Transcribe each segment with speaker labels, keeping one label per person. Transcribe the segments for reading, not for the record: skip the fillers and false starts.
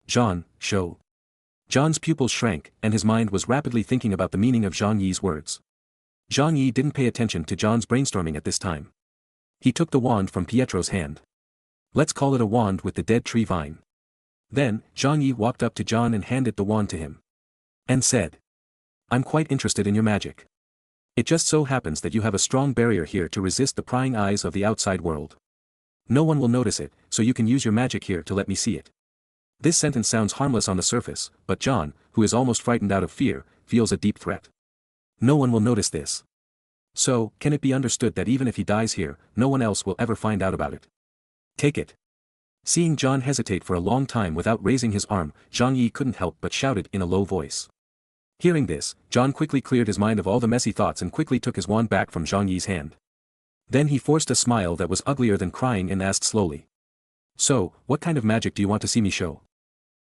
Speaker 1: John, show. John's pupils shrank, and his mind was rapidly thinking about the meaning of Zhang Yi's words. Zhang Yi didn't pay attention to John's brainstorming at this time. He took the wand from Pietro's hand. Let's call it a wand with the dead tree vine. Then, Zhang Yi walked up to John and handed the wand to him. And said, I'm quite interested in your magic. It just so happens that you have a strong barrier here to resist the prying eyes of the outside world. No one will notice it, so you can use your magic here to let me see it. This sentence sounds harmless on the surface, but John, who is almost frightened out of fear, feels a deep threat. No one will notice this. So, can it be understood that even if he dies here, no one else will ever find out about it? Take it. Seeing John hesitate for a long time without raising his arm, Zhang Yi couldn't help but shouted in a low voice. Hearing this, John quickly cleared his mind of all the messy thoughts and quickly took his wand back from Zhang Yi's hand. Then he forced a smile that was uglier than crying and asked slowly. So, what kind of magic do you want to see me show?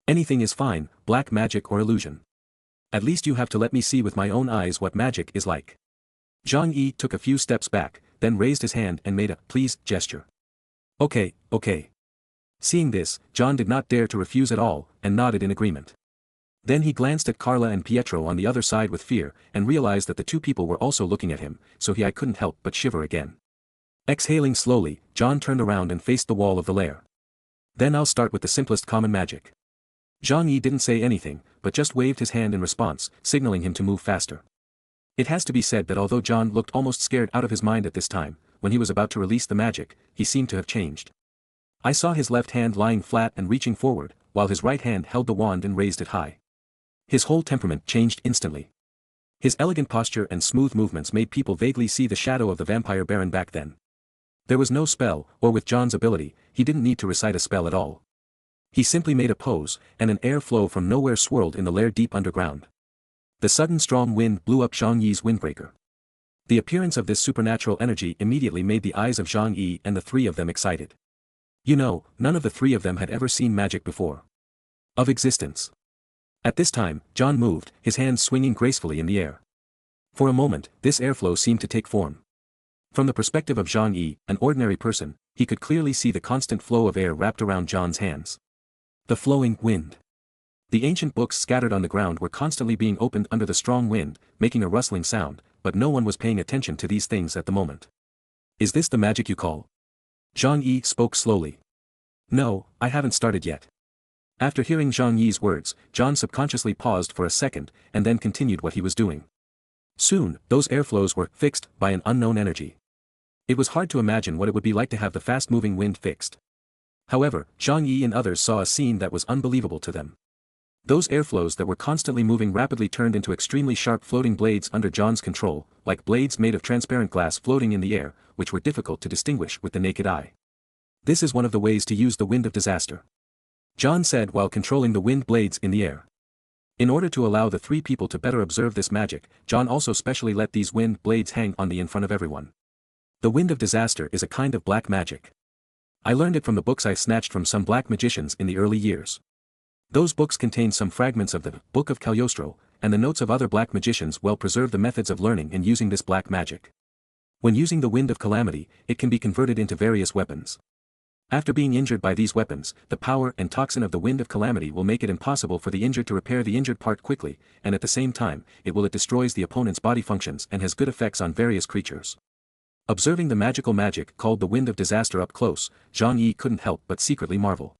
Speaker 1: Anything is fine, black magic or illusion. At least you have to let me see with my own eyes what magic is like. Zhang Yi took a few steps back, then raised his hand and made a please gesture. Okay. Seeing this, John did not dare to refuse at all, and nodded in agreement. Then he glanced at Carla and Pietro on the other side with fear, and realized that the two people were also looking at him, so I couldn't help but shiver again. Exhaling slowly, John turned around and faced the wall of the lair. Then I'll start with the simplest common magic. Zhang Yi didn't say anything, but just waved his hand in response, signaling him to move faster. It has to be said that although John looked almost scared out of his mind at this time, when he was about to release the magic, he seemed to have changed. I saw his left hand lying flat and reaching forward, while his right hand held the wand and raised it high. His whole temperament changed instantly. His elegant posture and smooth movements made people vaguely see the shadow of the vampire baron back then. There was no spell, or with John's ability, he didn't need to recite a spell at all. He simply made a pose, and an air flow from nowhere swirled in the lair deep underground. The sudden strong wind blew up Zhang Yi's windbreaker. The appearance of this supernatural energy immediately made the eyes of Zhang Yi and the three of them excited. You know, none of the three of them had ever seen magic before. Of existence. At this time, John moved, his hands swinging gracefully in the air. For a moment, this airflow seemed to take form. From the perspective of Zhang Yi, an ordinary person, he could clearly see the constant flow of air wrapped around John's hands. The flowing wind. The ancient books scattered on the ground were constantly being opened under the strong wind, making a rustling sound, but no one was paying attention to these things at the moment. Is this the magic you call? Zhang Yi spoke slowly. No, I haven't started yet. After hearing Zhang Yi's words, John subconsciously paused for a second, and then continued what he was doing. Soon, those airflows were fixed by an unknown energy. It was hard to imagine what it would be like to have the fast-moving wind fixed. However, Zhang Yi and others saw a scene that was unbelievable to them. Those airflows that were constantly moving rapidly turned into extremely sharp floating blades under John's control, like blades made of transparent glass floating in the air, which were difficult to distinguish with the naked eye. This is one of the ways to use the wind of disaster. John said while controlling the wind blades in the air. In order to allow the three people to better observe this magic, John also specially let these wind blades hang on in front of everyone. The wind of disaster is a kind of black magic. I learned it from the books I snatched from some black magicians in the early years. Those books contain some fragments of the Book of Cagliostro, and the notes of other black magicians well preserve the methods of learning and using this black magic. When using the wind of calamity, it can be converted into various weapons. After being injured by these weapons, the power and toxin of the wind of calamity will make it impossible for the injured to repair the injured part quickly, and at the same time, it destroys the opponent's body functions and has good effects on various creatures. Observing the magical magic called the wind of disaster up close, Zhang Yi couldn't help but secretly marvel.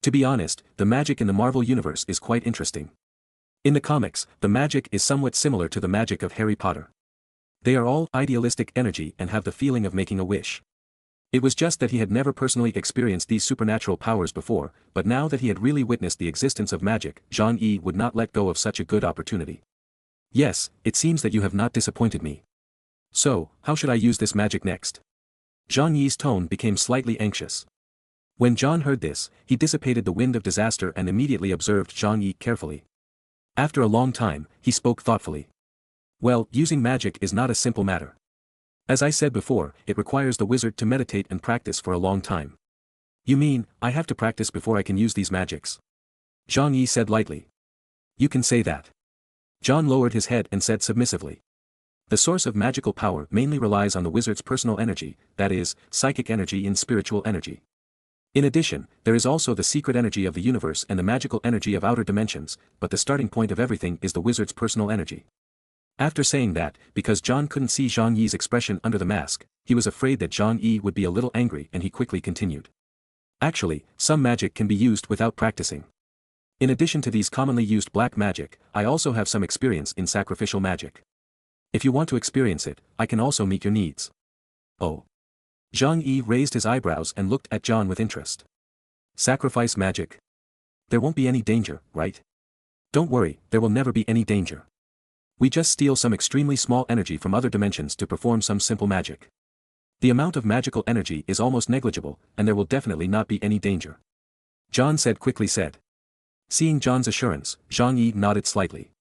Speaker 1: To be honest, the magic in the Marvel Universe is quite interesting. In the comics, the magic is somewhat similar to the magic of Harry Potter. They are all idealistic energy and have the feeling of making a wish. It was just that he had never personally experienced these supernatural powers before, but now that he had really witnessed the existence of magic, Zhang Yi would not let go of such a good opportunity. Yes, it seems that you have not disappointed me. So, how should I use this magic next? Zhang Yi's tone became slightly anxious. When John heard this, he dissipated the wind of disaster and immediately observed Zhang Yi carefully. After a long time, he spoke thoughtfully. Well, using magic is not a simple matter. As I said before, it requires the wizard to meditate and practice for a long time. You mean, I have to practice before I can use these magics? Zhang Yi said lightly. You can say that. John lowered his head and said submissively. The source of magical power mainly relies on the wizard's personal energy, that is, psychic energy and spiritual energy. In addition, there is also the secret energy of the universe and the magical energy of outer dimensions, but the starting point of everything is the wizard's personal energy. After saying that, because John couldn't see Zhang Yi's expression under the mask, he was afraid that Zhang Yi would be a little angry and he quickly continued. Actually, some magic can be used without practicing. In addition to these commonly used black magic, I also have some experience in sacrificial magic. If you want to experience it, I can also meet your needs. Oh. Zhang Yi raised his eyebrows and looked at John with interest. Sacrifice magic? There won't be any danger, right? Don't worry, there will never be any danger. We just steal some extremely small energy from other dimensions to perform some simple magic. The amount of magical energy is almost negligible, and there will definitely not be any danger. John quickly said. Seeing John's assurance, Zhang Yi nodded slightly.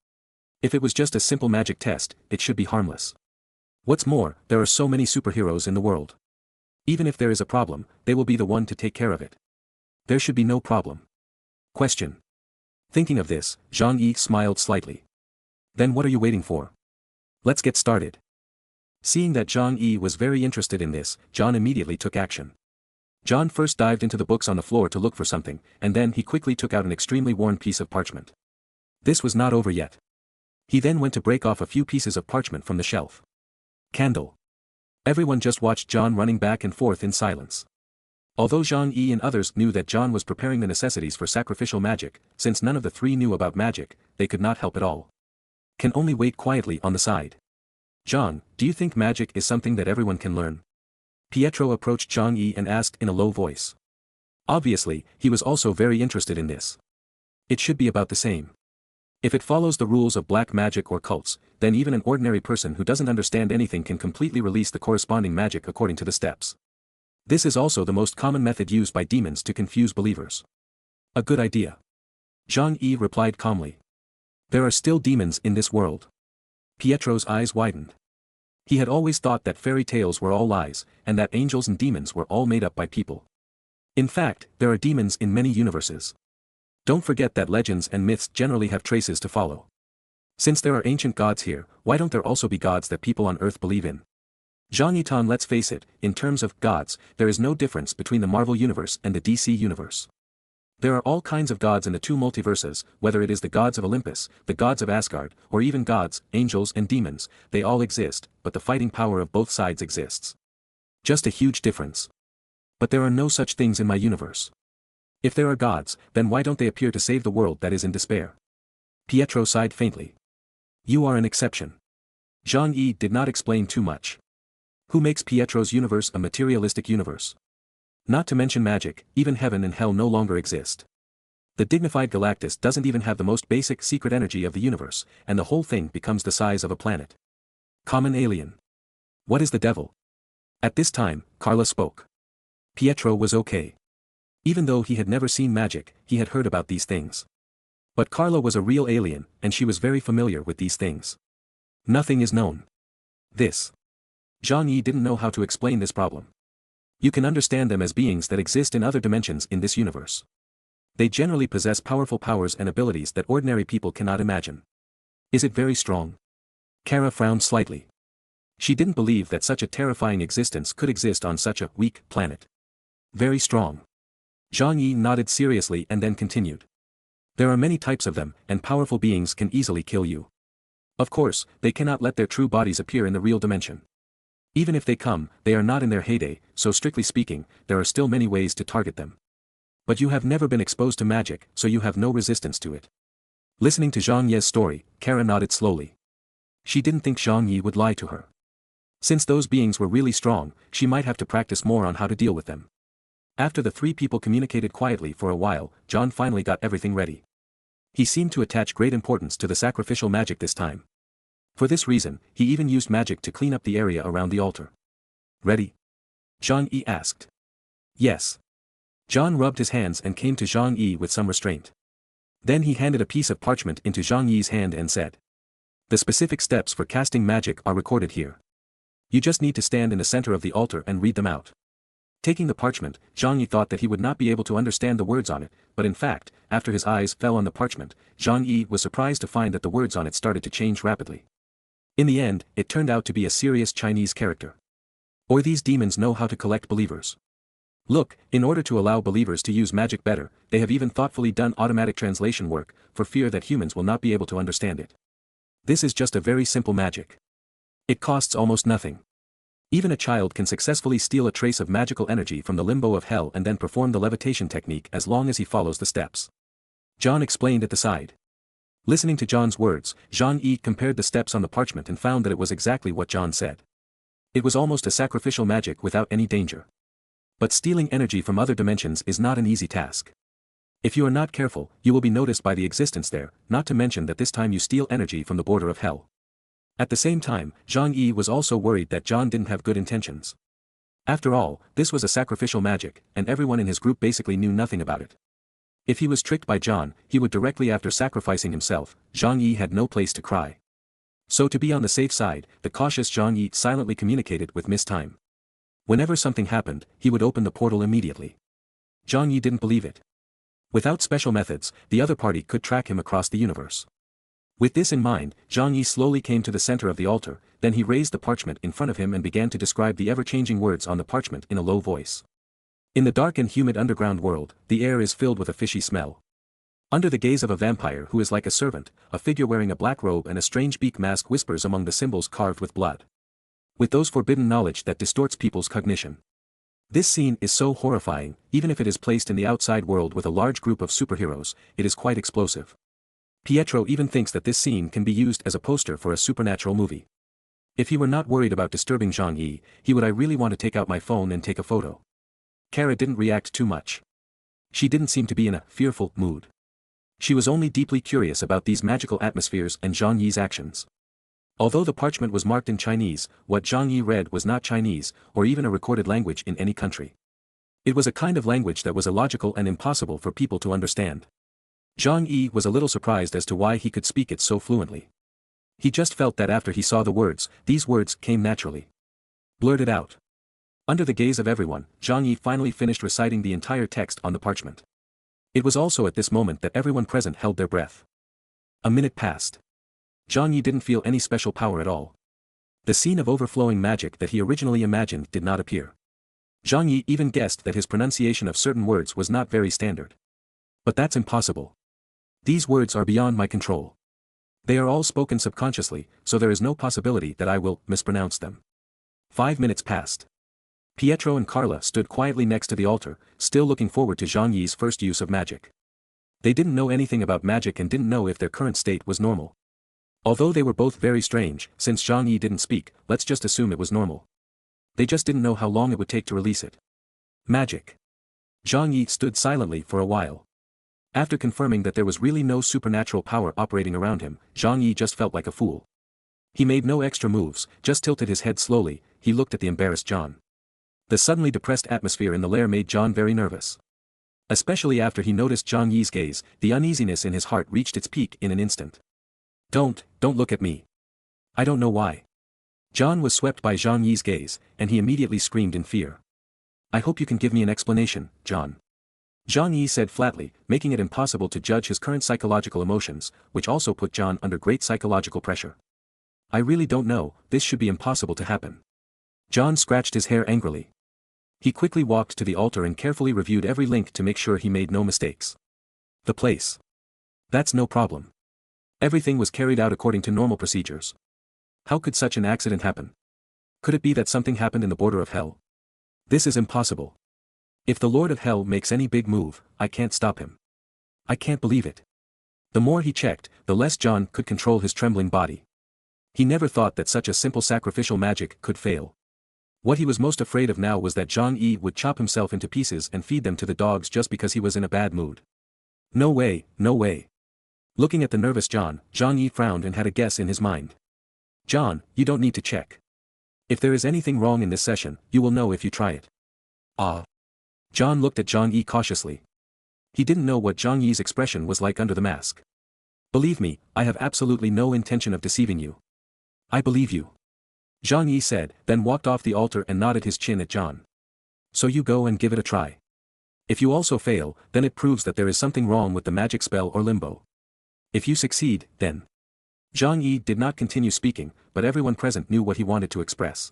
Speaker 1: If it was just a simple magic test, it should be harmless. What's more, there are so many superheroes in the world. Even if there is a problem, they will be the one to take care of it. There should be no problem. Question. Thinking of this, Zhang Yi smiled slightly. Then what are you waiting for? Let's get started. Seeing that Zhang Yi was very interested in this, John immediately took action. John first dived into the books on the floor to look for something, and then he quickly took out an extremely worn piece of parchment. This was not over yet. He then went to break off a few pieces of parchment from the shelf. Candle. Everyone just watched John running back and forth in silence. Although Zhang Yi and others knew that John was preparing the necessities for sacrificial magic, since none of the three knew about magic, they could not help at all. Can only wait quietly on the side. John, do you think magic is something that everyone can learn? Pietro approached Zhang Yi and asked in a low voice. Obviously, he was also very interested in this. It should be about the same. If it follows the rules of black magic or cults, then even an ordinary person who doesn't understand anything can completely release the corresponding magic according to the steps. This is also the most common method used by demons to confuse believers. A good idea. Zhang Yi replied calmly. There are still demons in this world. Pietro's eyes widened. He had always thought that fairy tales were all lies, and that angels and demons were all made up by people. In fact, there are demons in many universes. Don't forget that legends and myths generally have traces to follow. Since there are ancient gods here, why don't there also be gods that people on Earth believe in? Zhang Yitan, let's face it, in terms of gods, there is no difference between the Marvel universe and the DC universe. There are all kinds of gods in the two multiverses, whether it is the gods of Olympus, the gods of Asgard, or even gods, angels and demons, they all exist, but the fighting power of both sides exists. Just a huge difference. But there are no such things in my universe. If there are gods, then why don't they appear to save the world that is in despair? Pietro sighed faintly. You are an exception. Zhang Yi did not explain too much. Who makes Pietro's universe a materialistic universe? Not to mention magic, even heaven and hell no longer exist. The dignified Galactus doesn't even have the most basic secret energy of the universe, and the whole thing becomes the size of a planet. Common alien. What is the devil? At this time, Carla spoke. Pietro was okay. Even though he had never seen magic, he had heard about these things. But Carla was a real alien, and she was very familiar with these things. Nothing is known. This. Zhang Yi didn't know how to explain this problem. You can understand them as beings that exist in other dimensions in this universe. They generally possess powerful powers and abilities that ordinary people cannot imagine. Is it very strong? Kara frowned slightly. She didn't believe that such a terrifying existence could exist on such a weak planet. Very strong. Zhang Yi nodded seriously and then continued. There are many types of them, and powerful beings can easily kill you. Of course, they cannot let their true bodies appear in the real dimension. Even if they come, they are not in their heyday, so strictly speaking, there are still many ways to target them. But you have never been exposed to magic, so you have no resistance to it. Listening to Zhang Ye's story, Kara nodded slowly. She didn't think Zhang Yi would lie to her. Since those beings were really strong, she might have to practice more on how to deal with them. After the three people communicated quietly for a while, John finally got everything ready. He seemed to attach great importance to the sacrificial magic this time. For this reason, he even used magic to clean up the area around the altar. Ready? Zhang Yi asked. Yes. John rubbed his hands and came to Zhang Yi with some restraint. Then he handed a piece of parchment into Zhang Yi's hand and said. The specific steps for casting magic are recorded here. You just need to stand in the center of the altar and read them out. Taking the parchment, Zhang Yi thought that he would not be able to understand the words on it, but in fact, after his eyes fell on the parchment, Zhang Yi was surprised to find that the words on it started to change rapidly. In the end, it turned out to be a serious Chinese character. Or these demons know how to collect believers. Look, in order to allow believers to use magic better, they have even thoughtfully done automatic translation work, for fear that humans will not be able to understand it. This is just a very simple magic. It costs almost nothing. Even a child can successfully steal a trace of magical energy from the limbo of hell and then perform the levitation technique as long as he follows the steps. John explained at the side. Listening to John's words, Jean-Yi compared the steps on the parchment and found that it was exactly what John said. It was almost a sacrificial magic without any danger. But stealing energy from other dimensions is not an easy task. If you are not careful, you will be noticed by the existence there, not to mention that this time you steal energy from the border of hell. At the same time, Zhang-Yi was also worried that John didn't have good intentions. After all, this was a sacrificial magic, and everyone in his group basically knew nothing about it. If he was tricked by John, he would directly after sacrificing himself. Zhang-Yi had no place to cry. So to be on the safe side, the cautious Zhang-Yi silently communicated with Miss Time. Whenever something happened, he would open the portal immediately. Zhang-Yi didn't believe it. Without special methods, the other party could track him across the universe. With this in mind, Zhang-Yi slowly came to the center of the altar, then he raised the parchment in front of him and began to describe the ever-changing words on the parchment in a low voice. In the dark and humid underground world, the air is filled with a fishy smell. Under the gaze of a vampire who is like a servant, a figure wearing a black robe and a strange beak mask whispers among the symbols carved with blood. With those forbidden knowledge that distorts people's cognition. This scene is so horrifying, even if it is placed in the outside world with a large group of superheroes, it is quite explosive. Pietro even thinks that this scene can be used as a poster for a supernatural movie. If he were not worried about disturbing Zhang-Yi, he would. I really want to take out my phone and take a photo. Kara didn't react too much. She didn't seem to be in a fearful mood. She was only deeply curious about these magical atmospheres and Zhang-Yi's actions. Although the parchment was marked in Chinese, what Zhang-Yi read was not Chinese, or even a recorded language in any country. It was a kind of language that was illogical and impossible for people to understand. Zhang-Yi was a little surprised as to why he could speak it so fluently. He just felt that after he saw the words, these words came naturally. Blurted out. Under the gaze of everyone, Zhang-Yi finally finished reciting the entire text on the parchment. It was also at this moment that everyone present held their breath. A minute passed. Zhang-Yi didn't feel any special power at all. The scene of overflowing magic that he originally imagined did not appear. Zhang-Yi even guessed that his pronunciation of certain words was not very standard. But that's impossible. These words are beyond my control. They are all spoken subconsciously, so there is no possibility that I will mispronounce them. 5 minutes passed. Pietro and Carla stood quietly next to the altar, still looking forward to Zhang-Yi's first use of magic. They didn't know anything about magic and didn't know if their current state was normal. Although they were both very strange, since Zhang-Yi didn't speak, let's just assume it was normal. They just didn't know how long it would take to release it. Magic. Zhang-Yi stood silently for a while. After confirming that there was really no supernatural power operating around him, Zhang-Yi just felt like a fool. He made no extra moves, just tilted his head slowly. He looked at the embarrassed John. The suddenly depressed atmosphere in the lair made John very nervous. Especially after he noticed Zhang-Yi's gaze, the uneasiness in his heart reached its peak in an instant. Don't look at me. I don't know why. John was swept by Zhang-Yi's gaze, and he immediately screamed in fear. I hope you can give me an explanation, John. Zhang-Yi said flatly, making it impossible to judge his current psychological emotions, which also put John under great psychological pressure. I really don't know, this should be impossible to happen. John scratched his hair angrily. He quickly walked to the altar and carefully reviewed every link to make sure he made no mistakes. The place. That's no problem. Everything was carried out according to normal procedures. How could such an accident happen? Could it be that something happened in the border of hell? This is impossible. If the Lord of Hell makes any big move, I can't stop him. I can't believe it. The more he checked, the less John could control his trembling body. He never thought that such a simple sacrificial magic could fail. What he was most afraid of now was that Zhang-Yi would chop himself into pieces and feed them to the dogs just because he was in a bad mood. No way, no way. Looking at the nervous John, Zhang-Yi frowned and had a guess in his mind. John, you don't need to check. If there is anything wrong in this session, you will know if you try it. Ah. John looked at Zhang-Yi cautiously. He didn't know what Zhang-Yi's expression was like under the mask. Believe me, I have absolutely no intention of deceiving you. I believe you. Zhang-Yi said, then walked off the altar and nodded his chin at John. So you go and give it a try. If you also fail, then it proves that there is something wrong with the magic spell or limbo. If you succeed, then. Zhang-Yi did not continue speaking, but everyone present knew what he wanted to express.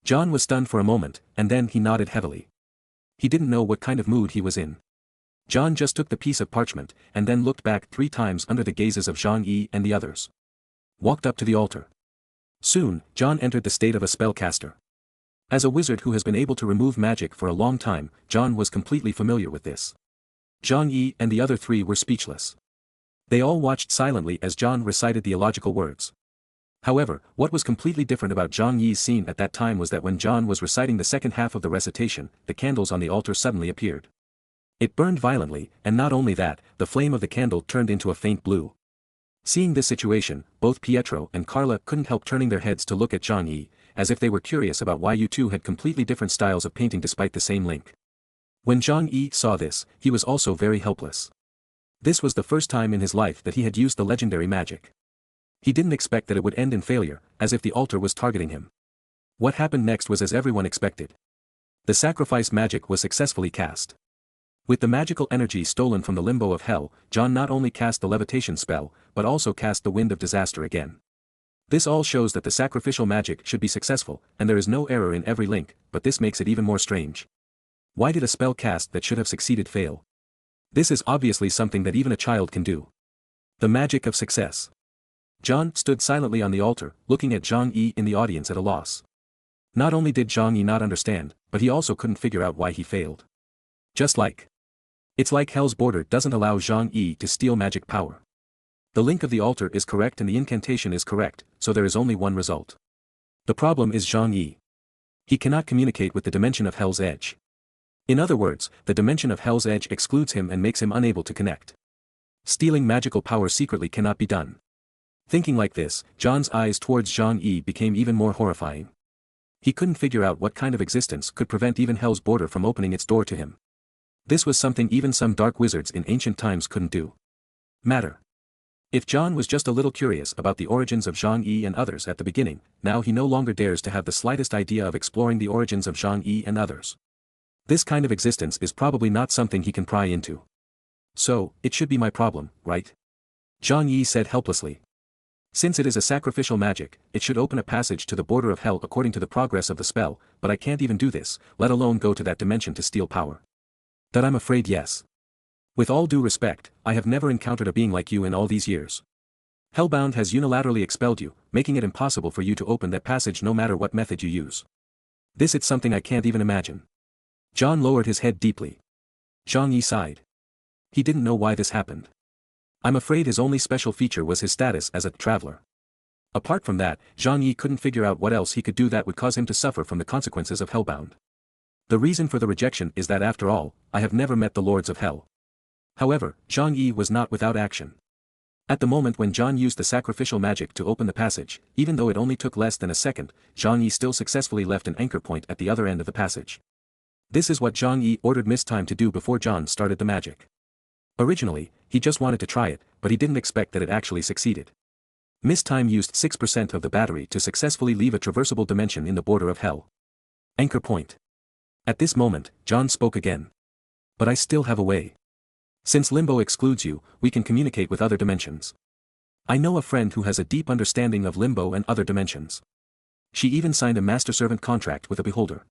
Speaker 1: John was stunned for a moment, and then he nodded heavily. He didn't know what kind of mood he was in. John just took the piece of parchment, and then looked back 3 times under the gazes of Zhang Yi and the others. Walked up to the altar. Soon, John entered the state of a spellcaster. As a wizard who has been able to remove magic for a long time, John was completely familiar with this. Zhang Yi and the other 3 were speechless. They all watched silently as John recited the illogical words. However, what was completely different about Zhang Yi's scene at that time was that when John was reciting the second half of the recitation, the candles on the altar suddenly appeared. It burned violently, and not only that, the flame of the candle turned into a faint blue. Seeing this situation, both Pietro and Carla couldn't help turning their heads to look at Zhang Yi, as if they were curious about why you two had completely different styles of painting despite the same link. When Zhang Yi saw this, he was also very helpless. This was the first time in his life that he had used the legendary magic. He didn't expect that it would end in failure, as if the altar was targeting him. What happened next was as everyone expected. The sacrifice magic was successfully cast. With the magical energy stolen from the limbo of hell, John not only cast the levitation spell, but also cast the wind of disaster again. This all shows that the sacrificial magic should be successful, and there is no error in every link, but this makes it even more strange. Why did a spell cast that should have succeeded fail? This is obviously something that even a child can do. The magic of success. John stood silently on the altar, looking at Zhang Yi in the audience at a loss. Not only did Zhang Yi not understand, but he also couldn't figure out why he failed. It's like Hell's Border doesn't allow Zhang Yi to steal magic power. The link of the altar is correct and the incantation is correct, so there is only one result. The problem is Zhang Yi. He cannot communicate with the dimension of Hell's Edge. In other words, the dimension of Hell's Edge excludes him and makes him unable to connect. Stealing magical power secretly cannot be done. Thinking like this, John's eyes towards Zhang Yi became even more horrifying. He couldn't figure out what kind of existence could prevent even Hell's Border from opening its door to him. This was something even some dark wizards in ancient times couldn't do. If John was just a little curious about the origins of Zhang Yi and others at the beginning, now he no longer dares to have the slightest idea of exploring the origins of Zhang Yi and others. This kind of existence is probably not something he can pry into. So, it should be my problem, right? Zhang Yi said helplessly. Since it is a sacrificial magic, it should open a passage to the border of hell according to the progress of the spell, but I can't even do this, let alone go to that dimension to steal power. That I'm afraid yes. With all due respect, I have never encountered a being like you in all these years. Hellbound has unilaterally expelled you, making it impossible for you to open that passage no matter what method you use. It's something I can't even imagine. John lowered his head deeply. Zhang Yi sighed. He didn't know why this happened. I'm afraid his only special feature was his status as a traveler. Apart from that, Zhang Yi couldn't figure out what else he could do that would cause him to suffer from the consequences of Hellbound. The reason for the rejection is that after all, I have never met the Lords of Hell. However, Zhang Yi was not without action. At the moment when John used the sacrificial magic to open the passage, even though it only took less than a second, Zhang Yi still successfully left an anchor point at the other end of the passage. This is what Zhang Yi ordered Miss Time to do before John started the magic. Originally, he just wanted to try it, but he didn't expect that it actually succeeded. Miss Time used 6% of the battery to successfully leave a traversable dimension in the border of hell. Anchor point. At this moment, John spoke again. But I still have a way. Since limbo excludes you, we can communicate with other dimensions. I know a friend who has a deep understanding of limbo and other dimensions. She even signed a master-servant contract with a beholder.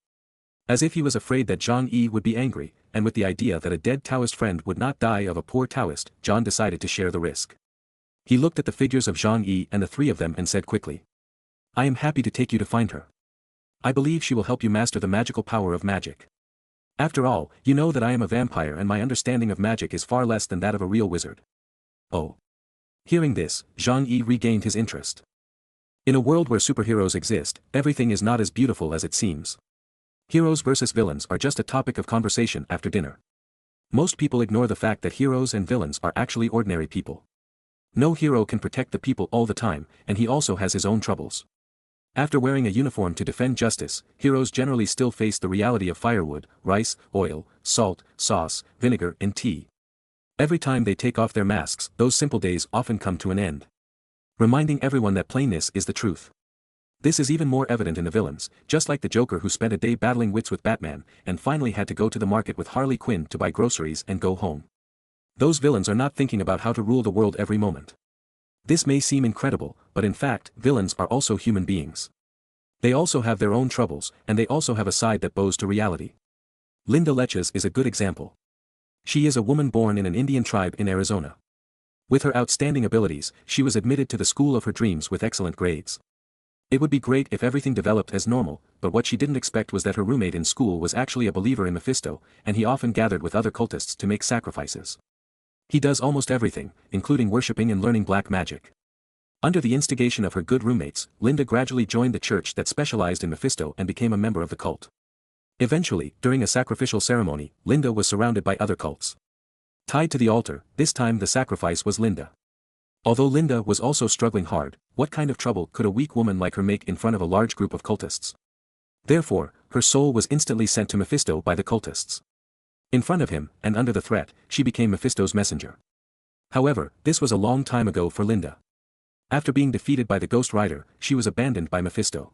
Speaker 1: As if he was afraid that Zhang Yi would be angry, and with the idea that a dead Taoist friend would not die of a poor Taoist, John decided to share the risk. He looked at the figures of Zhang Yi and the 3 of them and said quickly. I am happy to take you to find her. I believe she will help you master the magical power of magic. After all, you know that I am a vampire and my understanding of magic is far less than that of a real wizard. Oh. Hearing this, Zhang Yi regained his interest. In a world where superheroes exist, everything is not as beautiful as it seems. Heroes versus villains are just a topic of conversation after dinner. Most people ignore the fact that heroes and villains are actually ordinary people. No hero can protect the people all the time, and he also has his own troubles. After wearing a uniform to defend justice, heroes generally still face the reality of firewood, rice, oil, salt, sauce, vinegar and tea. Every time they take off their masks, those simple days often come to an end. Reminding everyone that plainness is the truth. This is even more evident in the villains, just like the Joker who spent a day battling wits with Batman, and finally had to go to the market with Harley Quinn to buy groceries and go home. Those villains are not thinking about how to rule the world every moment. This may seem incredible, but in fact, villains are also human beings. They also have their own troubles, and they also have a side that bows to reality. Linda Leches is a good example. She is a woman born in an Indian tribe in Arizona. With her outstanding abilities, she was admitted to the school of her dreams with excellent grades. It would be great if everything developed as normal, but what she didn't expect was that her roommate in school was actually a believer in Mephisto, and he often gathered with other cultists to make sacrifices. He does almost everything, including worshipping and learning black magic. Under the instigation of her good roommates, Linda gradually joined the church that specialized in Mephisto and became a member of the cult. Eventually, during a sacrificial ceremony, Linda was surrounded by other cults. Tied to the altar, this time the sacrifice was Linda. Although Linda was also struggling hard, what kind of trouble could a weak woman like her make in front of a large group of cultists? Therefore, her soul was instantly sent to Mephisto by the cultists. In front of him, and under the threat, she became Mephisto's messenger. However, this was a long time ago for Linda. After being defeated by the Ghost Rider, she was abandoned by Mephisto.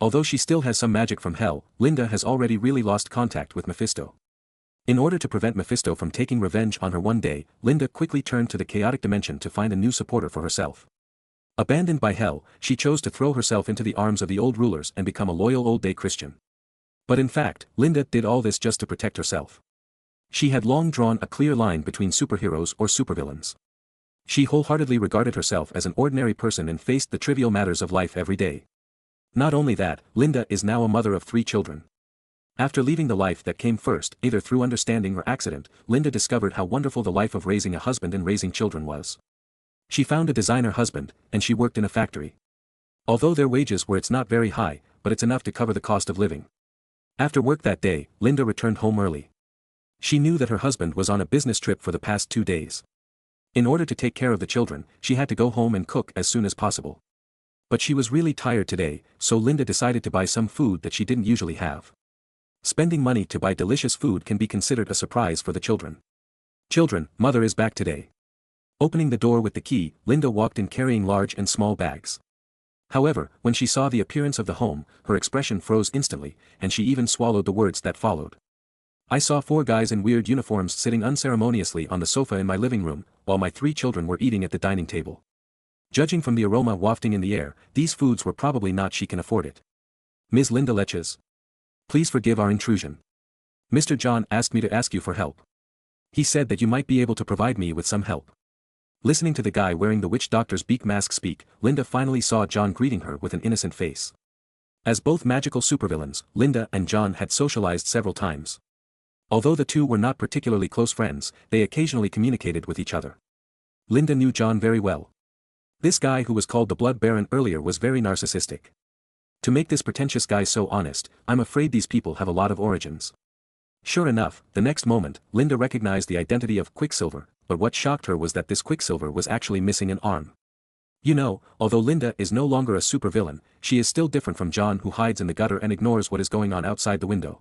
Speaker 1: Although she still has some magic from hell, Linda has already really lost contact with Mephisto. In order to prevent Mephisto from taking revenge on her one day, Linda quickly turned to the chaotic dimension to find a new supporter for herself. Abandoned by hell, she chose to throw herself into the arms of the old rulers and become a loyal old-day Christian. But in fact, Linda did all this just to protect herself. She had long drawn a clear line between superheroes or supervillains. She wholeheartedly regarded herself as an ordinary person and faced the trivial matters of life every day. Not only that, Linda is now a mother of 3 children. After leaving the life that came first, either through understanding or accident, Linda discovered how wonderful the life of raising a husband and raising children was. She found a designer husband, and she worked in a factory. Although their wages were not very high, but it's enough to cover the cost of living. After work that day, Linda returned home early. She knew that her husband was on a business trip for the past 2 days. In order to take care of the children, she had to go home and cook as soon as possible. But she was really tired today, so Linda decided to buy some food that she didn't usually have. Spending money to buy delicious food can be considered a surprise for the children. Children, mother is back today. Opening the door with the key, Linda walked in carrying large and small bags. However, when she saw the appearance of the home, her expression froze instantly, and she even swallowed the words that followed. I saw 4 guys in weird uniforms sitting unceremoniously on the sofa in my living room, while my 3 children were eating at the dining table. Judging from the aroma wafting in the air, these foods were probably not she can afford it. Ms. Linda Leches. Please forgive our intrusion. Mr. John asked me to ask you for help. He said that you might be able to provide me with some help. Listening to the guy wearing the witch doctor's beak mask speak, Linda finally saw John greeting her with an innocent face. As both magical supervillains, Linda and John had socialized several times. Although the two were not particularly close friends, they occasionally communicated with each other. Linda knew John very well. This guy who was called the Blood Baron earlier was very narcissistic. To make this pretentious guy so honest, I'm afraid these people have a lot of origins. Sure enough, the next moment, Linda recognized the identity of Quicksilver, but what shocked her was that this Quicksilver was actually missing an arm. You know, although Linda is no longer a supervillain, she is still different from John, who hides in the gutter and ignores what is going on outside the window.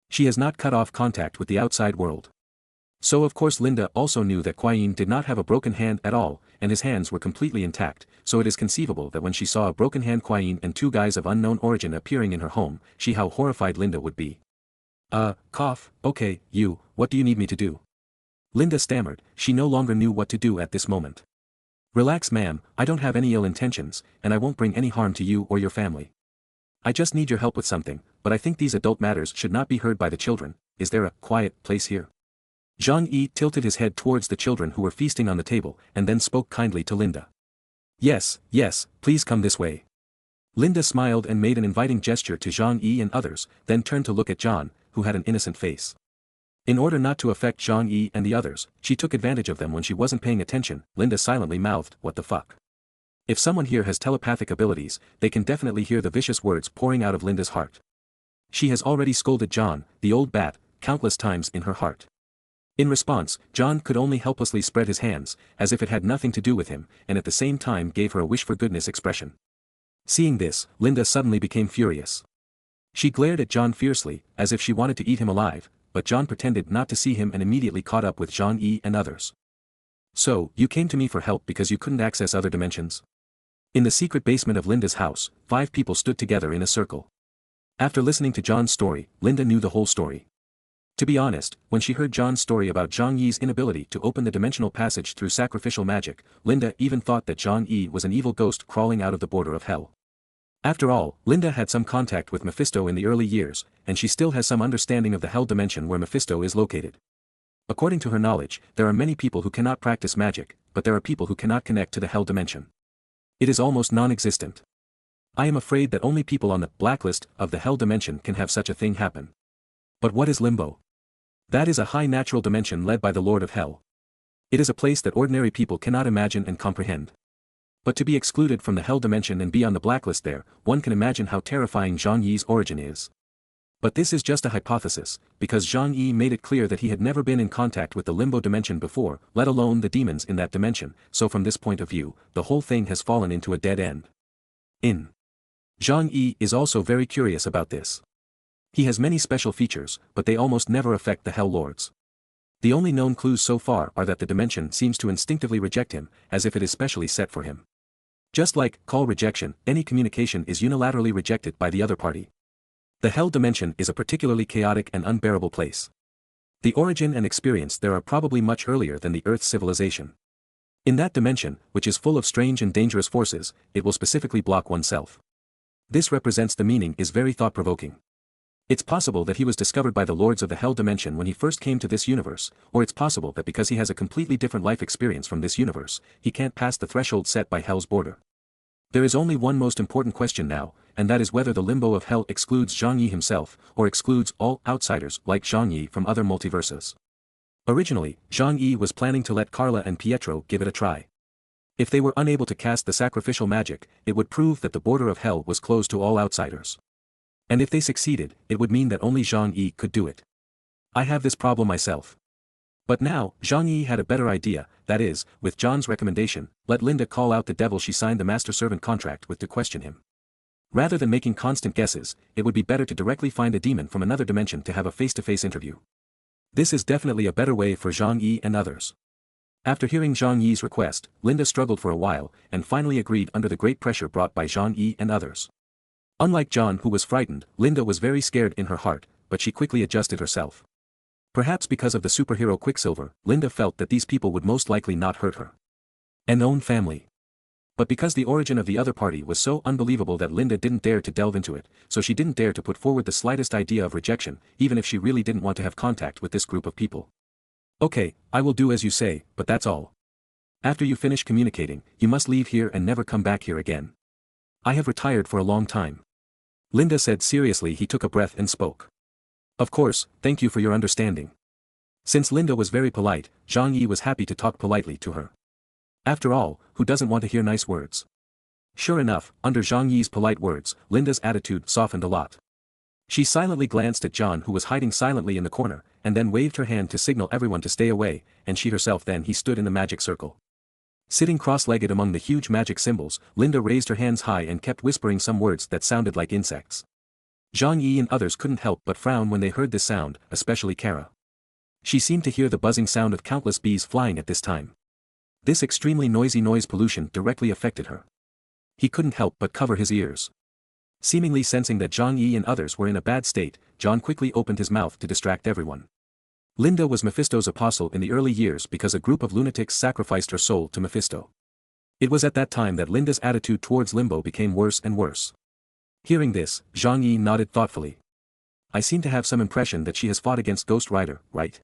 Speaker 1: She has not cut off contact with the outside world. So of course Linda also knew that Quain did not have a broken hand at all, and his hands were completely intact, so it is conceivable that when she saw a broken hand Quain and 2 guys of unknown origin appearing in her home, how horrified Linda would be. Okay, what do you need me to do? Linda stammered, she no longer knew what to do at this moment. Relax ma'am, I don't have any ill intentions, and I won't bring any harm to you or your family. I just need your help with something, but I think these adult matters should not be heard by the children. Is there a quiet place here? Zhang-Yi tilted his head towards the children who were feasting on the table, and then spoke kindly to Linda. Yes, please come this way. Linda smiled and made an inviting gesture to Zhang-Yi and others, then turned to look at John, who had an innocent face. In order not to affect Zhang-Yi and the others, she took advantage of them when she wasn't paying attention. Linda silently mouthed, "What the fuck?" If someone here has telepathic abilities, they can definitely hear the vicious words pouring out of Linda's heart. She has already scolded John, the old bat, countless times in her heart. In response, John could only helplessly spread his hands, as if it had nothing to do with him, and at the same time gave her a wish-for-goodness expression. Seeing this, Linda suddenly became furious. She glared at John fiercely, as if she wanted to eat him alive, but John pretended not to see him and immediately caught up with Zhang-Yi and others. So, you came to me for help because you couldn't access other dimensions? In the secret basement of Linda's house, 5 people stood together in a circle. After listening to John's story, Linda knew the whole story. To be honest, when she heard John's story about Zhang-Yi's inability to open the dimensional passage through sacrificial magic, Linda even thought that Zhang-Yi was an evil ghost crawling out of the border of hell. After all, Linda had some contact with Mephisto in the early years, and she still has some understanding of the hell dimension where Mephisto is located. According to her knowledge, there are many people who cannot practice magic, but there are people who cannot connect to the hell dimension. It is almost non-existent. I am afraid that only people on the blacklist of the hell dimension can have such a thing happen. But what is limbo? That is a high natural dimension led by the Lord of Hell. It is a place that ordinary people cannot imagine and comprehend. But to be excluded from the hell dimension and be on the blacklist there, one can imagine how terrifying Zhang Yi's origin is. But this is just a hypothesis, because Zhang Yi made it clear that he had never been in contact with the limbo dimension before, let alone the demons in that dimension, so from this point of view, the whole thing has fallen into a dead end. Zhang Yi is also very curious about this. He has many special features, but they almost never affect the Hell Lords. The only known clues so far are that the dimension seems to instinctively reject him, as if it is specially set for him. Just like call rejection, any communication is unilaterally rejected by the other party. The hell dimension is a particularly chaotic and unbearable place. The origin and experience there are probably much earlier than the Earth's civilization. In that dimension, which is full of strange and dangerous forces, it will specifically block oneself. This represents the meaning is very thought-provoking. It's possible that he was discovered by the lords of the hell dimension when he first came to this universe, or it's possible that because he has a completely different life experience from this universe, he can't pass the threshold set by hell's border. There is only one most important question now, and that is whether the limbo of hell excludes Zhang Yi himself, or excludes all outsiders like Zhang Yi from other multiverses. Originally, Zhang Yi was planning to let Carla and Pietro give it a try. If they were unable to cast the sacrificial magic, it would prove that the border of hell was closed to all outsiders. And if they succeeded, it would mean that only Zhang Yi could do it. I have this problem myself. But now, Zhang Yi had a better idea, that is, with John's recommendation, let Linda call out the devil she signed the master-servant contract with to question him. Rather than making constant guesses, it would be better to directly find a demon from another dimension to have a face-to-face interview. This is definitely a better way for Zhang Yi and others. After hearing Zhang Yi's request, Linda struggled for a while, and finally agreed under the great pressure brought by Zhang Yi and others. Unlike John who was frightened, Linda was very scared in her heart, but she quickly adjusted herself. Perhaps because of the superhero Quicksilver, Linda felt that these people would most likely not hurt her. An own family. But because the origin of the other party was so unbelievable that Linda didn't dare to delve into it, so she didn't dare to put forward the slightest idea of rejection, even if she really didn't want to have contact with this group of people. Okay, I will do as you say, but that's all. After you finish communicating, you must leave here and never come back here again. I have retired for a long time. Linda said seriously. He took a breath and spoke. Of course, thank you for your understanding. Since Linda was very polite, Zhang Yi was happy to talk politely to her. After all, who doesn't want to hear nice words? Sure enough, under Zhang Yi's polite words, Linda's attitude softened a lot. She silently glanced at John who was hiding silently in the corner, and then waved her hand to signal everyone to stay away, and she herself then he stood in the magic circle. Sitting cross-legged among the huge magic symbols, Linda raised her hands high and kept whispering some words that sounded like insects. Zhang Yi and others couldn't help but frown when they heard this sound, especially Kara. She seemed to hear the buzzing sound of countless bees flying at this time. This extremely noisy noise pollution directly affected her. He couldn't help but cover his ears. Seemingly sensing that Zhang Yi and others were in a bad state, John quickly opened his mouth to distract everyone. Linda was Mephisto's apostle in the early years because a group of lunatics sacrificed her soul to Mephisto. It was at that time that Linda's attitude towards Limbo became worse and worse. Hearing this, Zhang Yi nodded thoughtfully. I seem to have some impression that she has fought against Ghost Rider, right?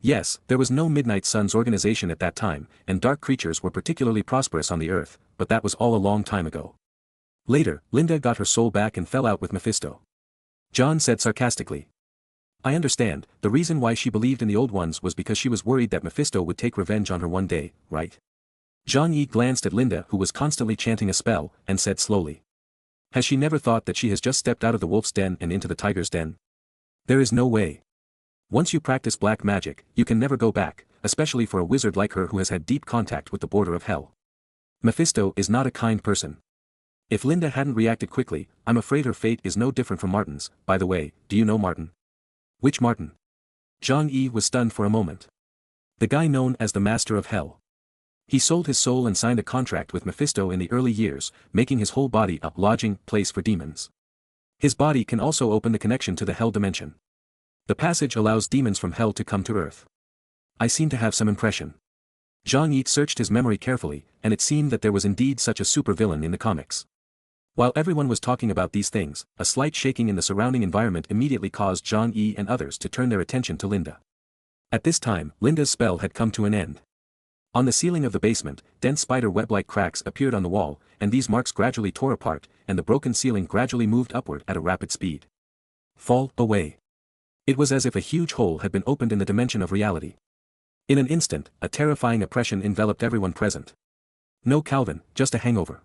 Speaker 1: Yes, there was no Midnight Suns organization at that time, and dark creatures were particularly prosperous on the earth, but that was all a long time ago. Later, Linda got her soul back and fell out with Mephisto. John said sarcastically. I understand, the reason why she believed in the old ones was because she was worried that Mephisto would take revenge on her one day, right? Zhang Yi glanced at Linda who was constantly chanting a spell, and said slowly. Has she never thought that she has just stepped out of the wolf's den and into the tiger's den? There is no way. Once you practice black magic, you can never go back, especially for a wizard like her who has had deep contact with the border of hell. Mephisto is not a kind person. If Linda hadn't reacted quickly, I'm afraid her fate is no different from Martin's. By the way, do you know Martin? Which Martin? Zhang Yi was stunned for a moment. The guy known as the Master of Hell. He sold his soul and signed a contract with Mephisto in the early years, making his whole body a lodging place for demons. His body can also open the connection to the hell dimension. The passage allows demons from hell to come to earth. I seem to have some impression. Zhang Yi searched his memory carefully, and it seemed that there was indeed such a supervillain in the comics. While everyone was talking about these things, a slight shaking in the surrounding environment immediately caused John Yi and others to turn their attention to Linda. At this time, Linda's spell had come to an end. On the ceiling of the basement, dense spider web-like cracks appeared on the wall, and these marks gradually tore apart, and the broken ceiling gradually moved upward at a rapid speed. Fall away. It was as if a huge hole had been opened in the dimension of reality. In an instant, a terrifying oppression enveloped everyone present. No Calvin, just a hangover.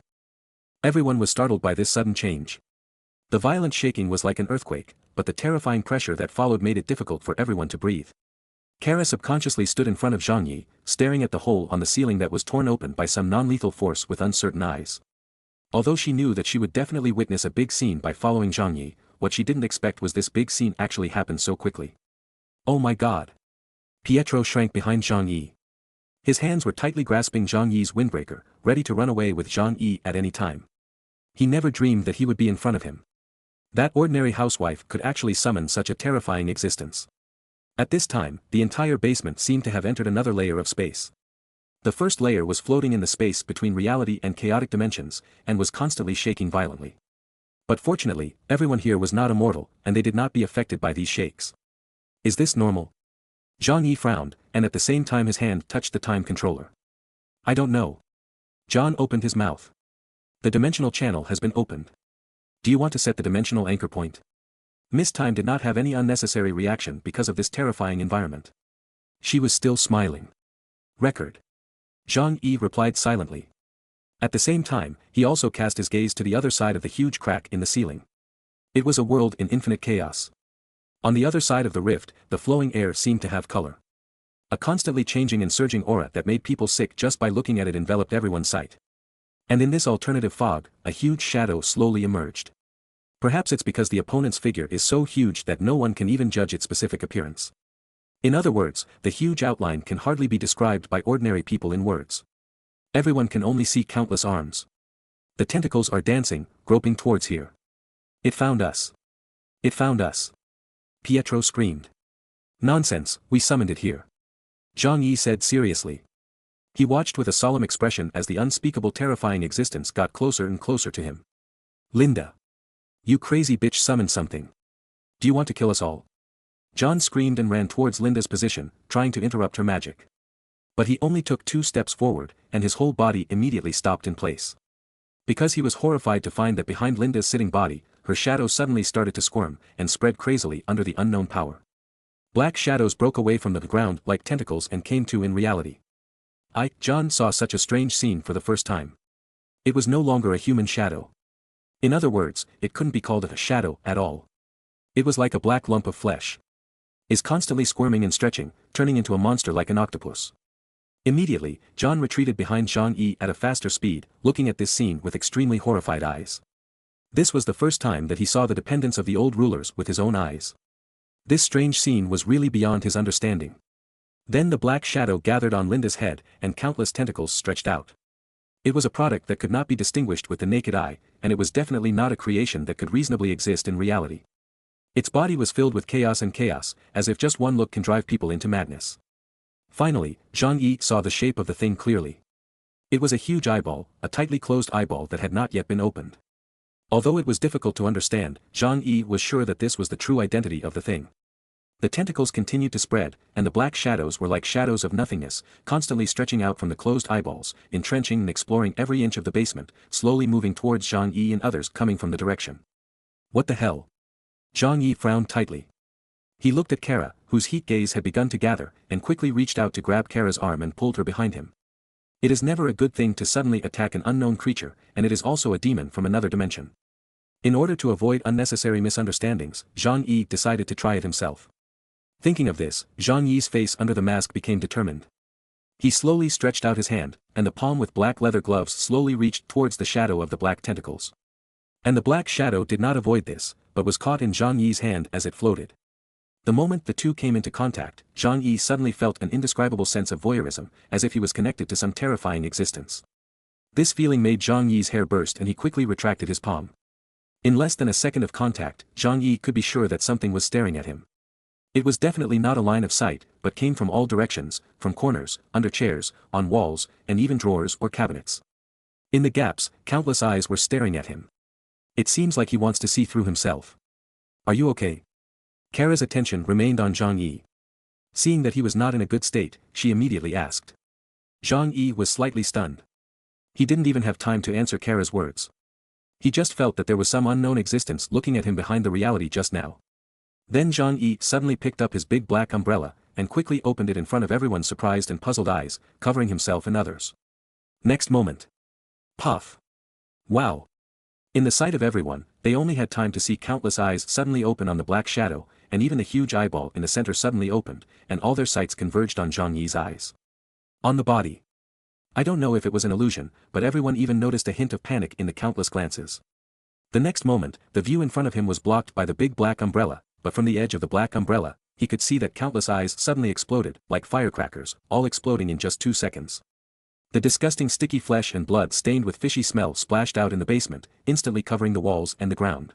Speaker 1: Everyone was startled by this sudden change. The violent shaking was like an earthquake, but the terrifying pressure that followed made it difficult for everyone to breathe. Kara subconsciously stood in front of Zhang Yi, staring at the hole on the ceiling that was torn open by some non-lethal force with uncertain eyes. Although she knew that she would definitely witness a big scene by following Zhang Yi, what she didn't expect was this big scene actually happened so quickly. Oh my god! Pietro shrank behind Zhang Yi. His hands were tightly grasping Zhang Yi's windbreaker, ready to run away with Zhang Yi at any time. He never dreamed that he would be in front of him. That ordinary housewife could actually summon such a terrifying existence. At this time, the entire basement seemed to have entered another layer of space. The first layer was floating in the space between reality and chaotic dimensions, and was constantly shaking violently. But fortunately, everyone here was not immortal, and they did not be affected by these shakes. Is this normal? Zhang Yi frowned, and at the same time his hand touched the time controller. I don't know. John opened his mouth. The dimensional channel has been opened. Do you want to set the dimensional anchor point? Miss Time did not have any unnecessary reaction because of this terrifying environment. She was still smiling. Record. Zhang Yi replied silently. At the same time, he also cast his gaze to the other side of the huge crack in the ceiling. It was a world in infinite chaos. On the other side of the rift, the flowing air seemed to have color. A constantly changing and surging aura that made people sick just by looking at it enveloped everyone's sight. And in this alternative fog, a huge shadow slowly emerged. Perhaps it's because the opponent's figure is so huge that no one can even judge its specific appearance. In other words, the huge outline can hardly be described by ordinary people in words. Everyone can only see countless arms. The tentacles are dancing, groping towards here. It found us. It found us. Pietro screamed. Nonsense, we summoned it here. Zhang Yi said seriously. He watched with a solemn expression as the unspeakable terrifying existence got closer and closer to him. Linda. You crazy bitch summoned something. Do you want to kill us all? John screamed and ran towards Linda's position, trying to interrupt her magic. But he only took 2 steps forward, and his whole body immediately stopped in place. Because he was horrified to find that behind Linda's sitting body, her shadow suddenly started to squirm, and spread crazily under the unknown power. Black shadows broke away from the ground like tentacles and came to in reality. John saw such a strange scene for the first time. It was no longer a human shadow. In other words, it couldn't be called a shadow at all. It was like a black lump of flesh. Is constantly squirming and stretching, turning into a monster like an octopus. Immediately, John retreated behind Zhang Yi at a faster speed, looking at this scene with extremely horrified eyes. This was the first time that he saw the dependence of the old rulers with his own eyes. This strange scene was really beyond his understanding. Then the black shadow gathered on Linda's head, and countless tentacles stretched out. It was a product that could not be distinguished with the naked eye, and it was definitely not a creation that could reasonably exist in reality. Its body was filled with chaos and chaos, as if just one look can drive people into madness. Finally, Zhang Yi saw the shape of the thing clearly. It was a huge eyeball, a tightly closed eyeball that had not yet been opened. Although it was difficult to understand, Zhang Yi was sure that this was the true identity of the thing. The tentacles continued to spread, and the black shadows were like shadows of nothingness, constantly stretching out from the closed eyeballs, entrenching and exploring every inch of the basement, slowly moving towards Zhang Yi and others coming from the direction. What the hell? Zhang Yi frowned tightly. He looked at Kara, whose heat gaze had begun to gather, and quickly reached out to grab Kara's arm and pulled her behind him. It is never a good thing to suddenly attack an unknown creature, and it is also a demon from another dimension. In order to avoid unnecessary misunderstandings, Zhang Yi decided to try it himself. Thinking of this, Zhang Yi's face under the mask became determined. He slowly stretched out his hand, and the palm with black leather gloves slowly reached towards the shadow of the black tentacles. And the black shadow did not avoid this, but was caught in Zhang Yi's hand as it floated. The moment the two came into contact, Zhang Yi suddenly felt an indescribable sense of voyeurism, as if he was connected to some terrifying existence. This feeling made Zhang Yi's hair burst and he quickly retracted his palm. In less than a second of contact, Zhang Yi could be sure that something was staring at him. It was definitely not a line of sight, but came from all directions, from corners, under chairs, on walls, and even drawers or cabinets. In the gaps, countless eyes were staring at him. It seems like he wants to see through himself. Are you okay? Kara's attention remained on Zhang Yi. Seeing that he was not in a good state, she immediately asked. Zhang Yi was slightly stunned. He didn't even have time to answer Kara's words. He just felt that there was some unknown existence looking at him behind the reality just now. Then Zhang Yi suddenly picked up his big black umbrella, and quickly opened it in front of everyone's surprised and puzzled eyes, covering himself and others. Next moment. Puff. Wow. In the sight of everyone, they only had time to see countless eyes suddenly open on the black shadow, and even the huge eyeball in the center suddenly opened, and all their sights converged on Zhang Yi's eyes. On the body. I don't know if it was an illusion, but everyone even noticed a hint of panic in the countless glances. The next moment, the view in front of him was blocked by the big black umbrella, but from the edge of the black umbrella, he could see that countless eyes suddenly exploded, like firecrackers, all exploding in just 2 seconds. The disgusting sticky flesh and blood stained with fishy smell splashed out in the basement, instantly covering the walls and the ground.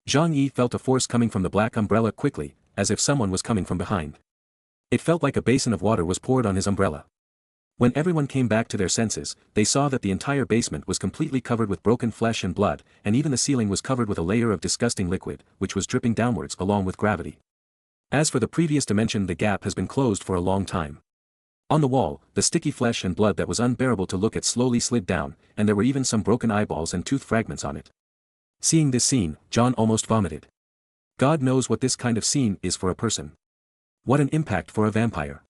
Speaker 1: Zhang Yi felt a force coming from the black umbrella quickly, as if someone was coming from behind. It felt like a basin of water was poured on his umbrella. When everyone came back to their senses, they saw that the entire basement was completely covered with broken flesh and blood, and even the ceiling was covered with a layer of disgusting liquid, which was dripping downwards along with gravity. As for the previous dimension, the gap has been closed for a long time. On the wall, the sticky flesh and blood that was unbearable to look at slowly slid down, and there were even some broken eyeballs and tooth fragments on it. Seeing this scene, John almost vomited. God knows what this kind of scene is for a person. What an impact for a vampire.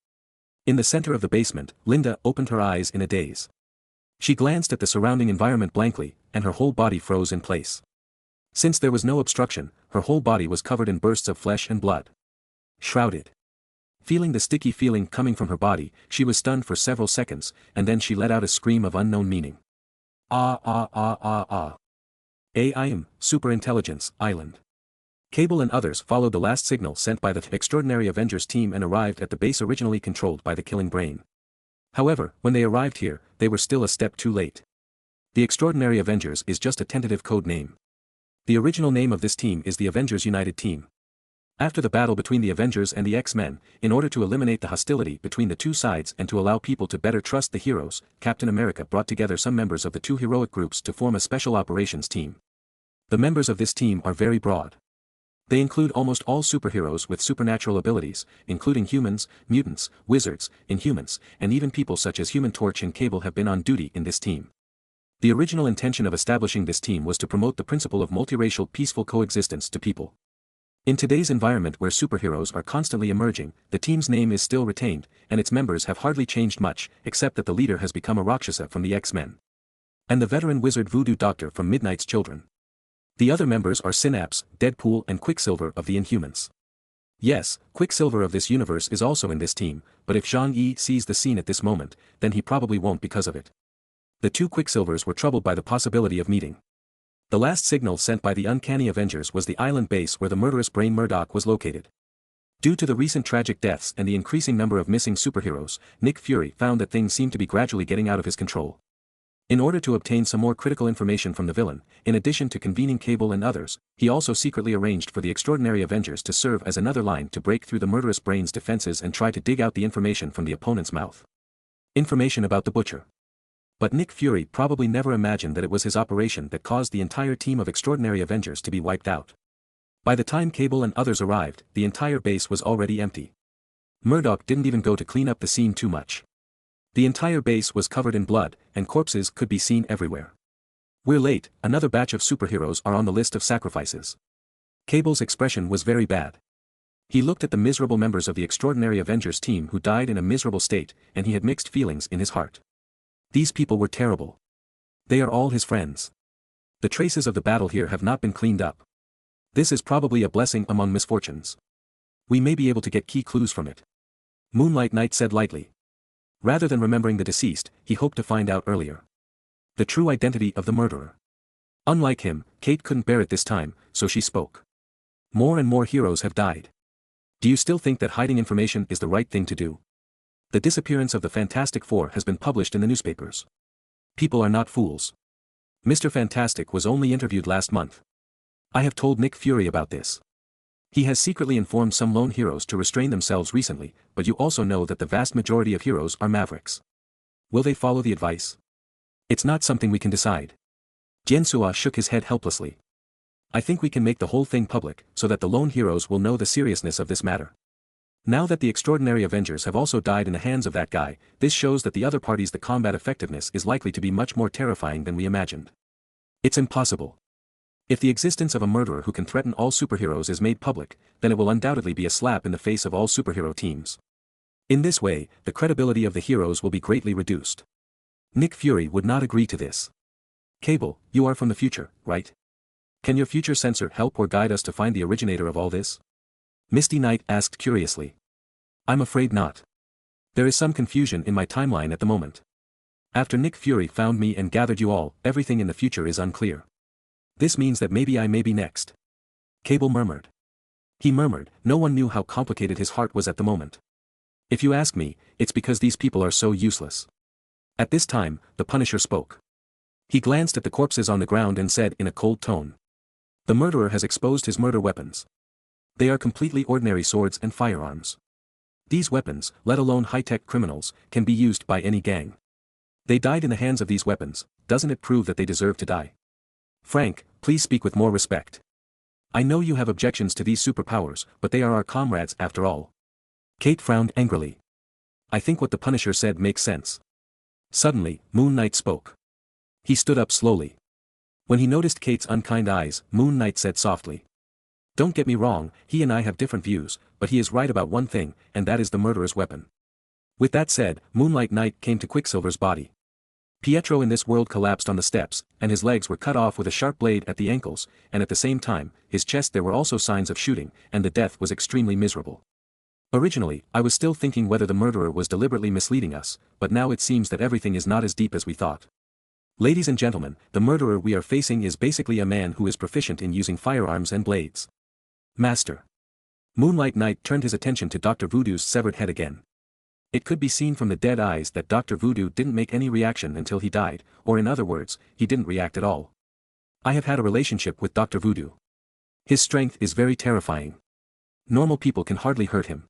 Speaker 1: In the center of the basement, Linda opened her eyes in a daze. She glanced at the surrounding environment blankly, and her whole body froze in place. Since there was no obstruction, her whole body was covered in bursts of flesh and blood. Shrouded. Feeling the sticky feeling coming from her body, she was stunned for several seconds, and then she let out a scream of unknown meaning. Ah ah ah ah ah. I am, Superintelligence, Island. Cable and others followed the last signal sent by the Extraordinary Avengers team and arrived at the base originally controlled by the Killing Brain. However, when they arrived here, they were still a step too late. The Extraordinary Avengers is just a tentative code name. The original name of this team is the Avengers United Team. After the battle between the Avengers and the X-Men, in order to eliminate the hostility between the two sides and to allow people to better trust the heroes, Captain America brought together some members of the two heroic groups to form a special operations team. The members of this team are very broad. They include almost all superheroes with supernatural abilities, including humans, mutants, wizards, inhumans, and even people such as Human Torch and Cable have been on duty in this team. The original intention of establishing this team was to promote the principle of multiracial peaceful coexistence to people. In today's environment where superheroes are constantly emerging, the team's name is still retained, and its members have hardly changed much, except that the leader has become a Rakshasa from the X-Men. And the veteran wizard Voodoo Doctor from Midnight's Children. The other members are Synapse, Deadpool and Quicksilver of the Inhumans. Yes, Quicksilver of this universe is also in this team, but if Zhang Yi sees the scene at this moment, then he probably won't because of it. The two Quicksilvers were troubled by the possibility of meeting. The last signal sent by the Uncanny Avengers was the island base where the murderous brain Murdoch was located. Due to the recent tragic deaths and the increasing number of missing superheroes, Nick Fury found that things seemed to be gradually getting out of his control. In order to obtain some more critical information from the villain, in addition to convening Cable and others, he also secretly arranged for the Extraordinary Avengers to serve as another line to break through the murderous brain's defenses and try to dig out the information from the opponent's mouth. Information about the Butcher. But Nick Fury probably never imagined that it was his operation that caused the entire team of Extraordinary Avengers to be wiped out. By the time Cable and others arrived, the entire base was already empty. Murdoch didn't even go to clean up the scene too much. The entire base was covered in blood, and corpses could be seen everywhere. We're late, another batch of superheroes are on the list of sacrifices. Cable's expression was very bad. He looked at the miserable members of the Extraordinary Avengers team who died in a miserable state, and he had mixed feelings in his heart. These people were terrible. They are all his friends. The traces of the battle here have not been cleaned up. This is probably a blessing among misfortunes. We may be able to get key clues from it. Moonlight Knight said lightly. Rather than remembering the deceased, he hoped to find out earlier the true identity of the murderer. Unlike him, Kate couldn't bear it this time, so she spoke. More and more heroes have died. Do you still think that hiding information is the right thing to do? The disappearance of the Fantastic Four has been published in the newspapers. People are not fools. Mr. Fantastic was only interviewed last month. I have told Nick Fury about this. He has secretly informed some lone heroes to restrain themselves recently, but you also know that the vast majority of heroes are mavericks. Will they follow the advice? It's not something we can decide. Jiansua shook his head helplessly. I think we can make the whole thing public, so that the lone heroes will know the seriousness of this matter. Now that the extraordinary Avengers have also died in the hands of that guy, this shows that the other party's the combat effectiveness is likely to be much more terrifying than we imagined. It's impossible. If the existence of a murderer who can threaten all superheroes is made public, then it will undoubtedly be a slap in the face of all superhero teams. In this way, the credibility of the heroes will be greatly reduced. Nick Fury would not agree to this. Cable, you are from the future, right? Can your future sensor help or guide us to find the originator of all this? Misty Knight asked curiously. I'm afraid not. There is some confusion in my timeline at the moment. After Nick Fury found me and gathered you all, everything in the future is unclear. This means that maybe I may be next. Cable murmured. He murmured, no one knew how complicated his heart was at the moment. If you ask me, it's because these people are so useless. At this time, the Punisher spoke. He glanced at the corpses on the ground and said in a cold tone. The murderer has exposed his murder weapons. They are completely ordinary swords and firearms. These weapons, let alone high-tech criminals, can be used by any gang. They died in the hands of these weapons, doesn't it prove that they deserve to die? Frank, please speak with more respect. I know you have objections to these superpowers, but they are our comrades after all. Kate frowned angrily. I think what the Punisher said makes sense. Suddenly, Moon Knight spoke. He stood up slowly. When he noticed Kate's unkind eyes, Moon Knight said softly. Don't get me wrong, he and I have different views, but he is right about one thing, and that is the murderer's weapon. With that said, Moonlight Knight came to Quicksilver's body. Pietro in this world collapsed on the steps, and his legs were cut off with a sharp blade at the ankles, and at the same time, his chest there were also signs of shooting, and the death was extremely miserable. Originally, I was still thinking whether the murderer was deliberately misleading us, but now it seems that everything is not as deep as we thought. Ladies and gentlemen, the murderer we are facing is basically a man who is proficient in using firearms and blades. Master. Moonlight Knight turned his attention to Dr. Voodoo's severed head again. It could be seen from the dead eyes that Dr. Voodoo didn't make any reaction until he died, or in other words, he didn't react at all. I have had a relationship with Dr. Voodoo. His strength is very terrifying. Normal people can hardly hurt him.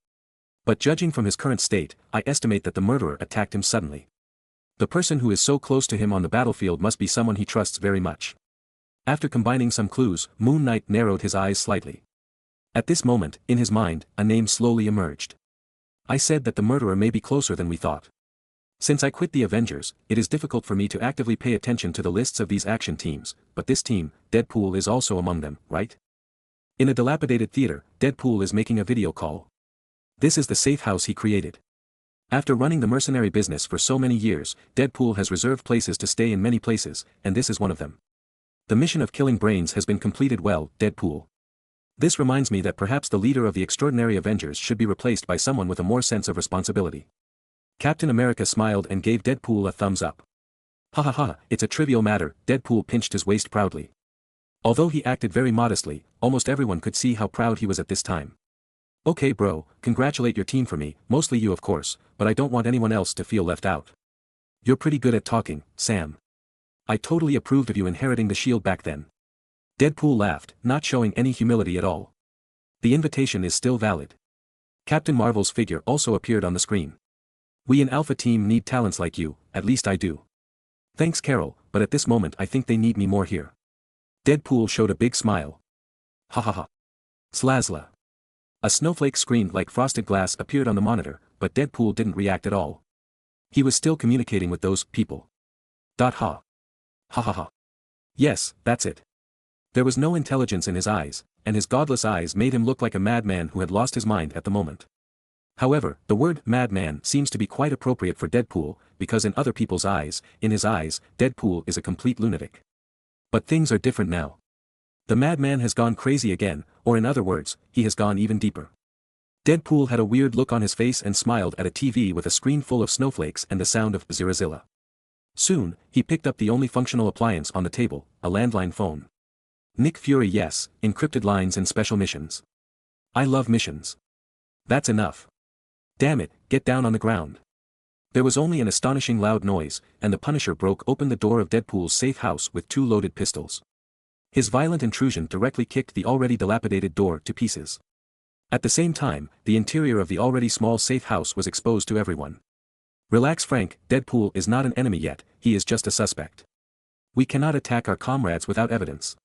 Speaker 1: But judging from his current state, I estimate that the murderer attacked him suddenly. The person who is so close to him on the battlefield must be someone he trusts very much. After combining some clues, Moon Knight narrowed his eyes slightly. At this moment, in his mind, a name slowly emerged. I said that the murderer may be closer than we thought. Since I quit the Avengers, it is difficult for me to actively pay attention to the lists of these action teams, but this team, Deadpool is also among them, right? In a dilapidated theater, Deadpool is making a video call. This is the safe house he created. After running the mercenary business for so many years, Deadpool has reserved places to stay in many places, and this is one of them. The mission of killing brains has been completed well, Deadpool. This reminds me that perhaps the leader of the extraordinary Avengers should be replaced by someone with a more sense of responsibility. Captain America smiled and gave Deadpool a thumbs up. Ha ha ha, it's a trivial matter, Deadpool pinched his waist proudly. Although he acted very modestly, almost everyone could see how proud he was at this time. Okay bro, congratulate your team for me, mostly you of course, but I don't want anyone else to feel left out. You're pretty good at talking, Sam. I totally approved of you inheriting the shield back then. Deadpool laughed, not showing any humility at all. The invitation is still valid. Captain Marvel's figure also appeared on the screen. We in Alpha Team need talents like you, at least I do. Thanks Carol, but at this moment I think they need me more here. Deadpool showed a big smile. Ha ha ha. Slazla. A snowflake screamed like frosted glass appeared on the monitor, but Deadpool didn't react at all. He was still communicating with those people. Ha. Ha ha ha. Yes, that's it. There was no intelligence in his eyes, and his godless eyes made him look like a madman who had lost his mind at the moment. However, the word madman seems to be quite appropriate for Deadpool, because in other people's eyes, in his eyes, Deadpool is a complete lunatic. But things are different now. The madman has gone crazy again, or in other words, he has gone even deeper. Deadpool had a weird look on his face and smiled at a TV with a screen full of snowflakes and the sound of Zirazilla. Soon, he picked up the only functional appliance on the table, a landline phone. Nick Fury yes, encrypted lines and special missions. I love missions. That's enough. Damn it, get down on the ground. There was only an astonishing loud noise, and the Punisher broke open the door of Deadpool's safe house with 2 loaded pistols. His violent intrusion directly kicked the already dilapidated door to pieces. At the same time, the interior of the already small safe house was exposed to everyone. Relax Frank, Deadpool is not an enemy yet, he is just a suspect. We cannot attack our comrades without evidence.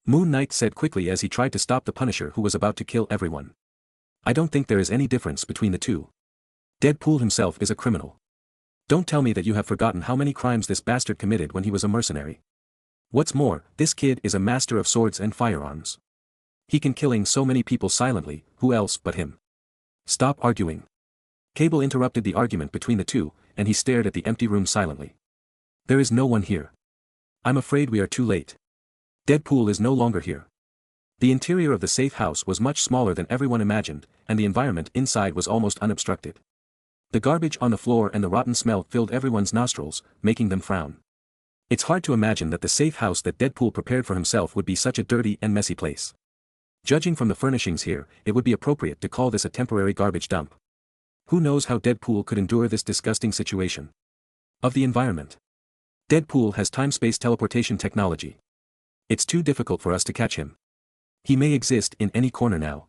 Speaker 1: Moon Knight said quickly as he tried to stop the Punisher who was about to kill everyone. I don't think there is any difference between the two. Deadpool himself is a criminal. Don't tell me that you have forgotten how many crimes this bastard committed when he was a mercenary. What's more, this kid is a master of swords and firearms. He can killing so many people silently, who else but him? Stop arguing. Cable interrupted the argument between the two, and he stared at the empty room silently. There is no one here. I'm afraid we are too late. Deadpool is no longer here. The interior of the safe house was much smaller than everyone imagined, and the environment inside was almost unobstructed. The garbage on the floor and the rotten smell filled everyone's nostrils, making them frown. It's hard to imagine that the safe house that Deadpool prepared for himself would be such a dirty and messy place. Judging from the furnishings here, it would be appropriate to call this a temporary garbage dump. Who knows how Deadpool could endure this disgusting situation? Of the environment. Deadpool has time-space teleportation technology. It's too difficult for us to catch him. He may exist in any corner now.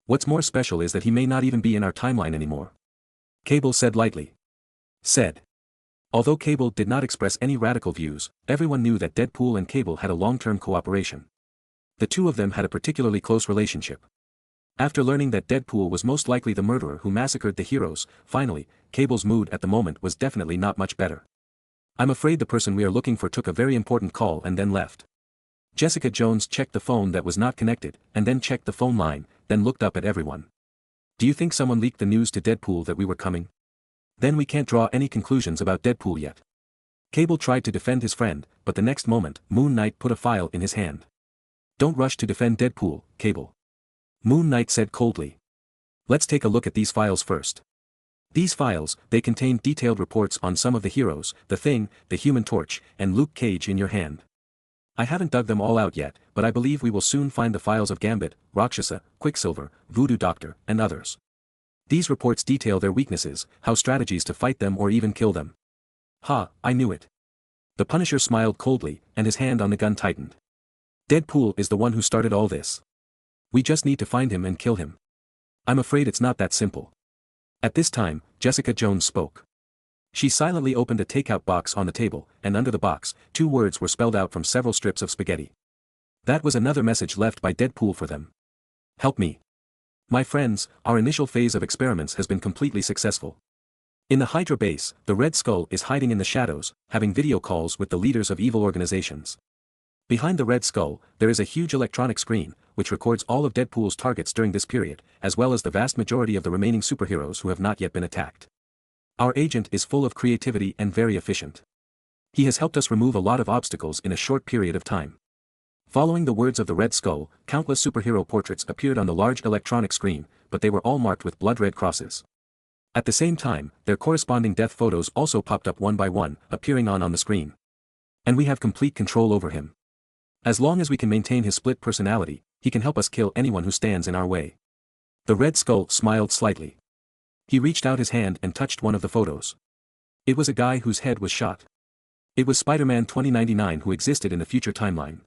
Speaker 1: What's more special is that he may not even be in our timeline anymore. Cable said lightly. Although Cable did not express any radical views, everyone knew that Deadpool and Cable had a long-term cooperation. The two of them had a particularly close relationship. After learning that Deadpool was most likely the murderer who massacred the heroes, finally, Cable's mood at the moment was definitely not much better. I'm afraid the person we are looking for took a very important call and then left. Jessica Jones checked the phone that was not connected, and then checked the phone line, then looked up at everyone. Do you think someone leaked the news to Deadpool that we were coming? Then we can't draw any conclusions about Deadpool yet. Cable tried to defend his friend, but the next moment, Moon Knight put a file in his hand. Don't rush to defend Deadpool, Cable. Moon Knight said coldly. Let's take a look at these files first. These files, they contain detailed reports on some of the heroes, the Thing, the Human Torch, and Luke Cage in your hand. I haven't dug them all out yet, but I believe we will soon find the files of Gambit, Rakshasa, Quicksilver, Voodoo Doctor, and others. These reports detail their weaknesses, how strategies to fight them or even kill them. Ha, I knew it. The Punisher smiled coldly, and his hand on the gun tightened. Deadpool is the one who started all this. We just need to find him and kill him. I'm afraid it's not that simple. At this time, Jessica Jones spoke. She silently opened a takeout box on the table, and under the box, 2 words were spelled out from several strips of spaghetti. That was another message left by Deadpool for them. Help me. My friends, our initial phase of experiments has been completely successful. In the Hydra base, the Red Skull is hiding in the shadows, having video calls with the leaders of evil organizations. Behind the Red Skull, there is a huge electronic screen, which records all of Deadpool's targets during this period, as well as the vast majority of the remaining superheroes who have not yet been attacked. Our agent is full of creativity and very efficient. He has helped us remove a lot of obstacles in a short period of time. Following the words of the Red Skull, countless superhero portraits appeared on the large electronic screen, but they were all marked with blood-red crosses. At the same time, their corresponding death photos also popped up one by one, appearing on the screen. And we have complete control over him. As long as we can maintain his split personality, he can help us kill anyone who stands in our way. The Red Skull smiled slightly. He reached out his hand and touched one of the photos. It was a guy whose head was shot. It was Spider-Man 2099 who existed in the future timeline.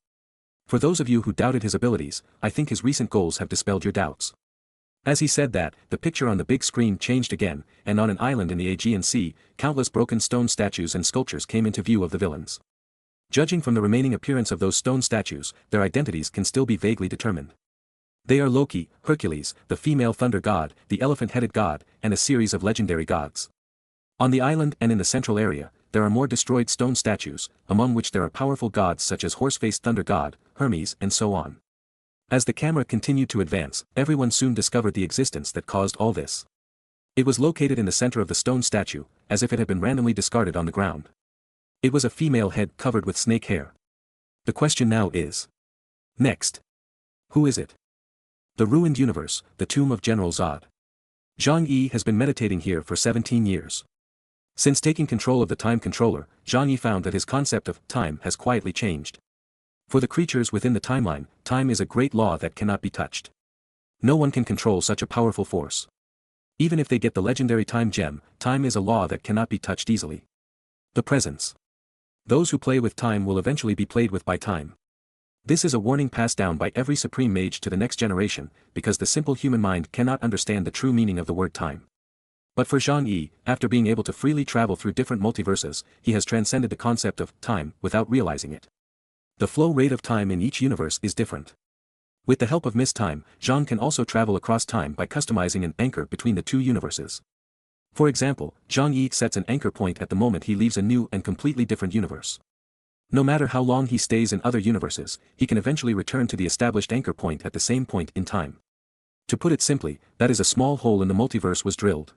Speaker 1: For those of you who doubted his abilities, I think his recent goals have dispelled your doubts. As he said that, the picture on the big screen changed again, and on an island in the Aegean Sea, countless broken stone statues and sculptures came into view of the villains. Judging from the remaining appearance of those stone statues, their identities can still be vaguely determined. They are Loki, Hercules, the female thunder god, the elephant-headed god, and a series of legendary gods. On the island and in the central area, there are more destroyed stone statues, among which there are powerful gods such as horse-faced thunder god, Hermes, and so on. As the camera continued to advance, everyone soon discovered the existence that caused all this. It was located in the center of the stone statue, as if it had been randomly discarded on the ground. It was a female head covered with snake hair. The question now is. Next. Who is it? The ruined universe, the tomb of General Zod. Zhang Yi has been meditating here for 17 years. Since taking control of the time controller, Zhang Yi found that his concept of time has quietly changed. For the creatures within the timeline, time is a great law that cannot be touched. No one can control such a powerful force. Even if they get the legendary time gem, time is a law that cannot be touched easily. The presence. Those who play with time will eventually be played with by time. This is a warning passed down by every supreme mage to the next generation, because the simple human mind cannot understand the true meaning of the word time. But for Zhang Yi, after being able to freely travel through different multiverses, he has transcended the concept of time without realizing it. The flow rate of time in each universe is different. With the help of Miss-Time, Jean can also travel across time by customizing an anchor between the two universes. For example, Zhang Yi sets an anchor point at the moment he leaves a new and completely different universe. No matter how long he stays in other universes, he can eventually return to the established anchor point at the same point in time. To put it simply, that is a small hole in the multiverse was drilled.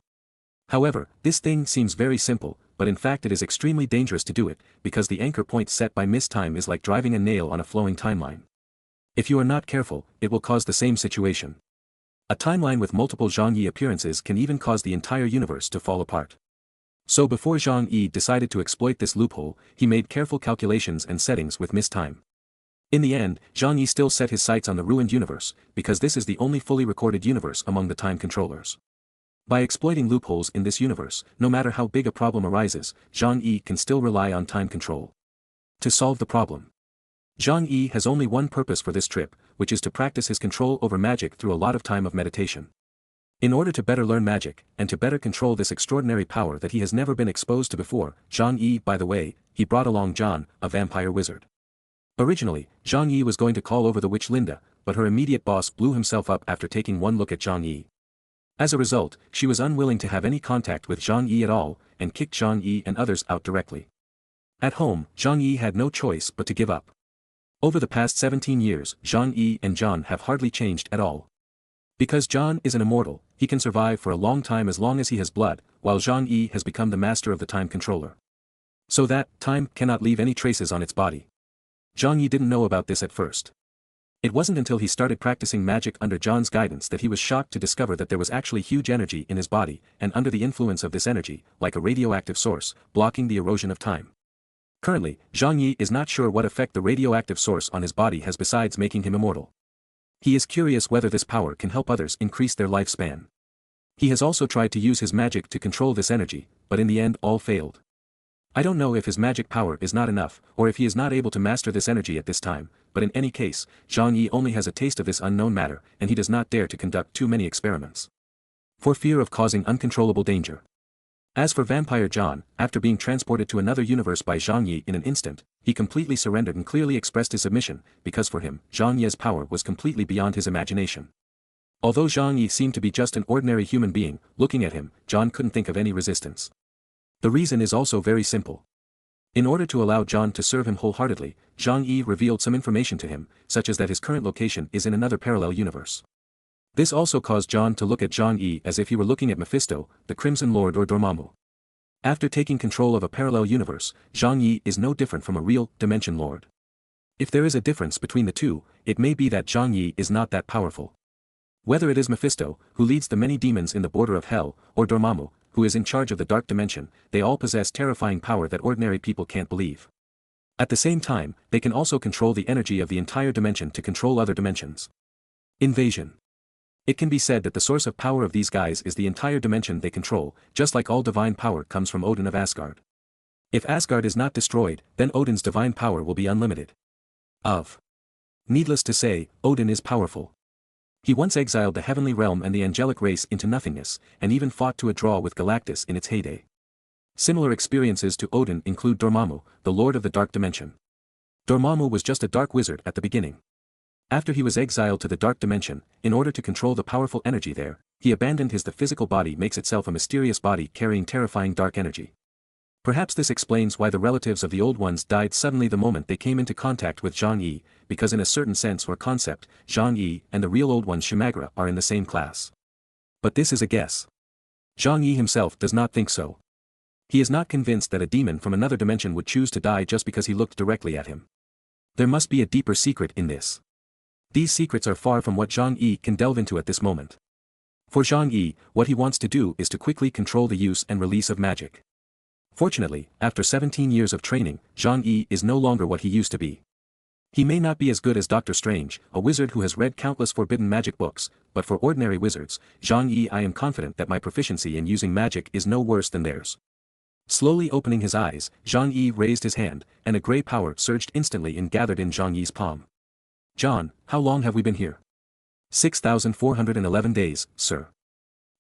Speaker 1: However, this thing seems very simple, but in fact it is extremely dangerous to do it, because the anchor point set by Miss-Time is like driving a nail on a flowing timeline. If you are not careful, it will cause the same situation. A timeline with multiple Zhang Yi appearances can even cause the entire universe to fall apart. So before Zhang Yi decided to exploit this loophole, he made careful calculations and settings with Miss-Time. In the end, Zhang Yi still set his sights on the ruined universe, because this is the only fully recorded universe among the time controllers. By exploiting loopholes in this universe, no matter how big a problem arises, Zhang Yi can still rely on time control. To solve the problem, Zhang Yi has only one purpose for this trip, which is to practice his control over magic through a lot of time of meditation. In order to better learn magic, and to better control this extraordinary power that he has never been exposed to before, Zhang Yi, by the way, he brought along John, a vampire wizard. Originally, Zhang Yi was going to call over the witch Linda, but her immediate boss blew himself up after taking one look at Zhang Yi. As a result, she was unwilling to have any contact with Zhang Yi at all, and kicked Zhang Yi and others out directly. At home, Zhang Yi had no choice but to give up. Over the past 17 years, Zhang Yi and John have hardly changed at all. Because John is an immortal, he can survive for a long time as long as he has blood, while Zhang Yi has become the master of the time controller. So that, time cannot leave any traces on its body. Zhang Yi didn't know about this at first. It wasn't until he started practicing magic under John's guidance that he was shocked to discover that there was actually huge energy in his body, and under the influence of this energy, like a radioactive source, blocking the erosion of time. Currently, Zhang Yi is not sure what effect the radioactive source on his body has besides making him immortal. He is curious whether this power can help others increase their lifespan. He has also tried to use his magic to control this energy, but in the end all failed. I don't know if his magic power is not enough, or if he is not able to master this energy at this time, but in any case, Zhang Yi only has a taste of this unknown matter, and he does not dare to conduct too many experiments, for fear of causing uncontrollable danger. As for Vampire John, after being transported to another universe by Zhang Yi in an instant, he completely surrendered and clearly expressed his submission, because for him, Zhang Yi's power was completely beyond his imagination. Although Zhang Yi seemed to be just an ordinary human being, looking at him, John couldn't think of any resistance. The reason is also very simple. In order to allow John to serve him wholeheartedly, Zhang Yi revealed some information to him, such as that his current location is in another parallel universe. This also caused John to look at Zhang Yi as if he were looking at Mephisto, the Crimson Lord or Dormammu. After taking control of a parallel universe, Zhang Yi is no different from a real Dimension Lord. If there is a difference between the two, it may be that Zhang Yi is not that powerful. Whether it is Mephisto, who leads the many demons in the border of hell, or Dormammu, who is in charge of the dark dimension, they all possess terrifying power that ordinary people can't believe. At the same time, they can also control the energy of the entire dimension to control other dimensions. Invasion. It can be said that the source of power of these guys is the entire dimension they control, just like all divine power comes from Odin of Asgard. If Asgard is not destroyed, then Odin's divine power will be unlimited. Needless to say, Odin is powerful. He once exiled the heavenly realm and the angelic race into nothingness, and even fought to a draw with Galactus in its heyday. Similar experiences to Odin include Dormammu, the lord of the dark dimension. Dormammu was just a dark wizard at the beginning. After he was exiled to the dark dimension, in order to control the powerful energy there, he abandoned the physical body makes itself a mysterious body carrying terrifying dark energy. Perhaps this explains why the relatives of the old ones died suddenly the moment they came into contact with Zhang Yi, because in a certain sense or concept, Zhang Yi and the real old ones Shumagra are in the same class. But this is a guess. Zhang Yi himself does not think so. He is not convinced that a demon from another dimension would choose to die just because he looked directly at him. There must be a deeper secret in this. These secrets are far from what Zhang Yi can delve into at this moment. For Zhang Yi, what he wants to do is to quickly control the use and release of magic. Fortunately, after 17 years of training, Zhang Yi is no longer what he used to be. He may not be as good as Doctor Strange, a wizard who has read countless forbidden magic books, but for ordinary wizards, Zhang Yi, I am confident that my proficiency in using magic is no worse than theirs. Slowly opening his eyes, Zhang Yi raised his hand, and a grey power surged instantly and gathered in Zhang Yi's palm. John, how long have we been here? 6,411 days, sir.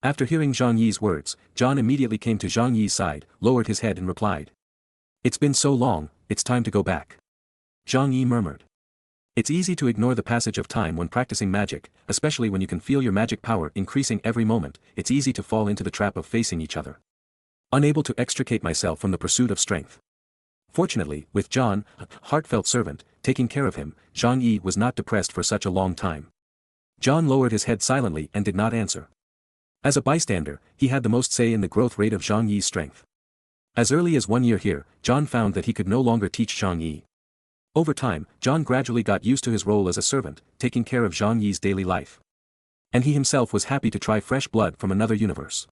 Speaker 1: After hearing Zhang Yi's words, John immediately came to Zhang Yi's side, lowered his head and replied. It's been so long, it's time to go back. Zhang Yi murmured. It's easy to ignore the passage of time when practicing magic, especially when you can feel your magic power increasing every moment. It's easy to fall into the trap of facing each other. Unable to extricate myself from the pursuit of strength. Fortunately, with John, a heartfelt servant, taking care of him, Zhang Yi was not depressed for such a long time. John lowered his head silently and did not answer. As a bystander, he had the most say in the growth rate of Zhang Yi's strength. As early as 1 year here, John found that he could no longer teach Zhang Yi. Over time, John gradually got used to his role as a servant, taking care of Zhang Yi's daily life. And he himself was happy to try fresh blood from another universe.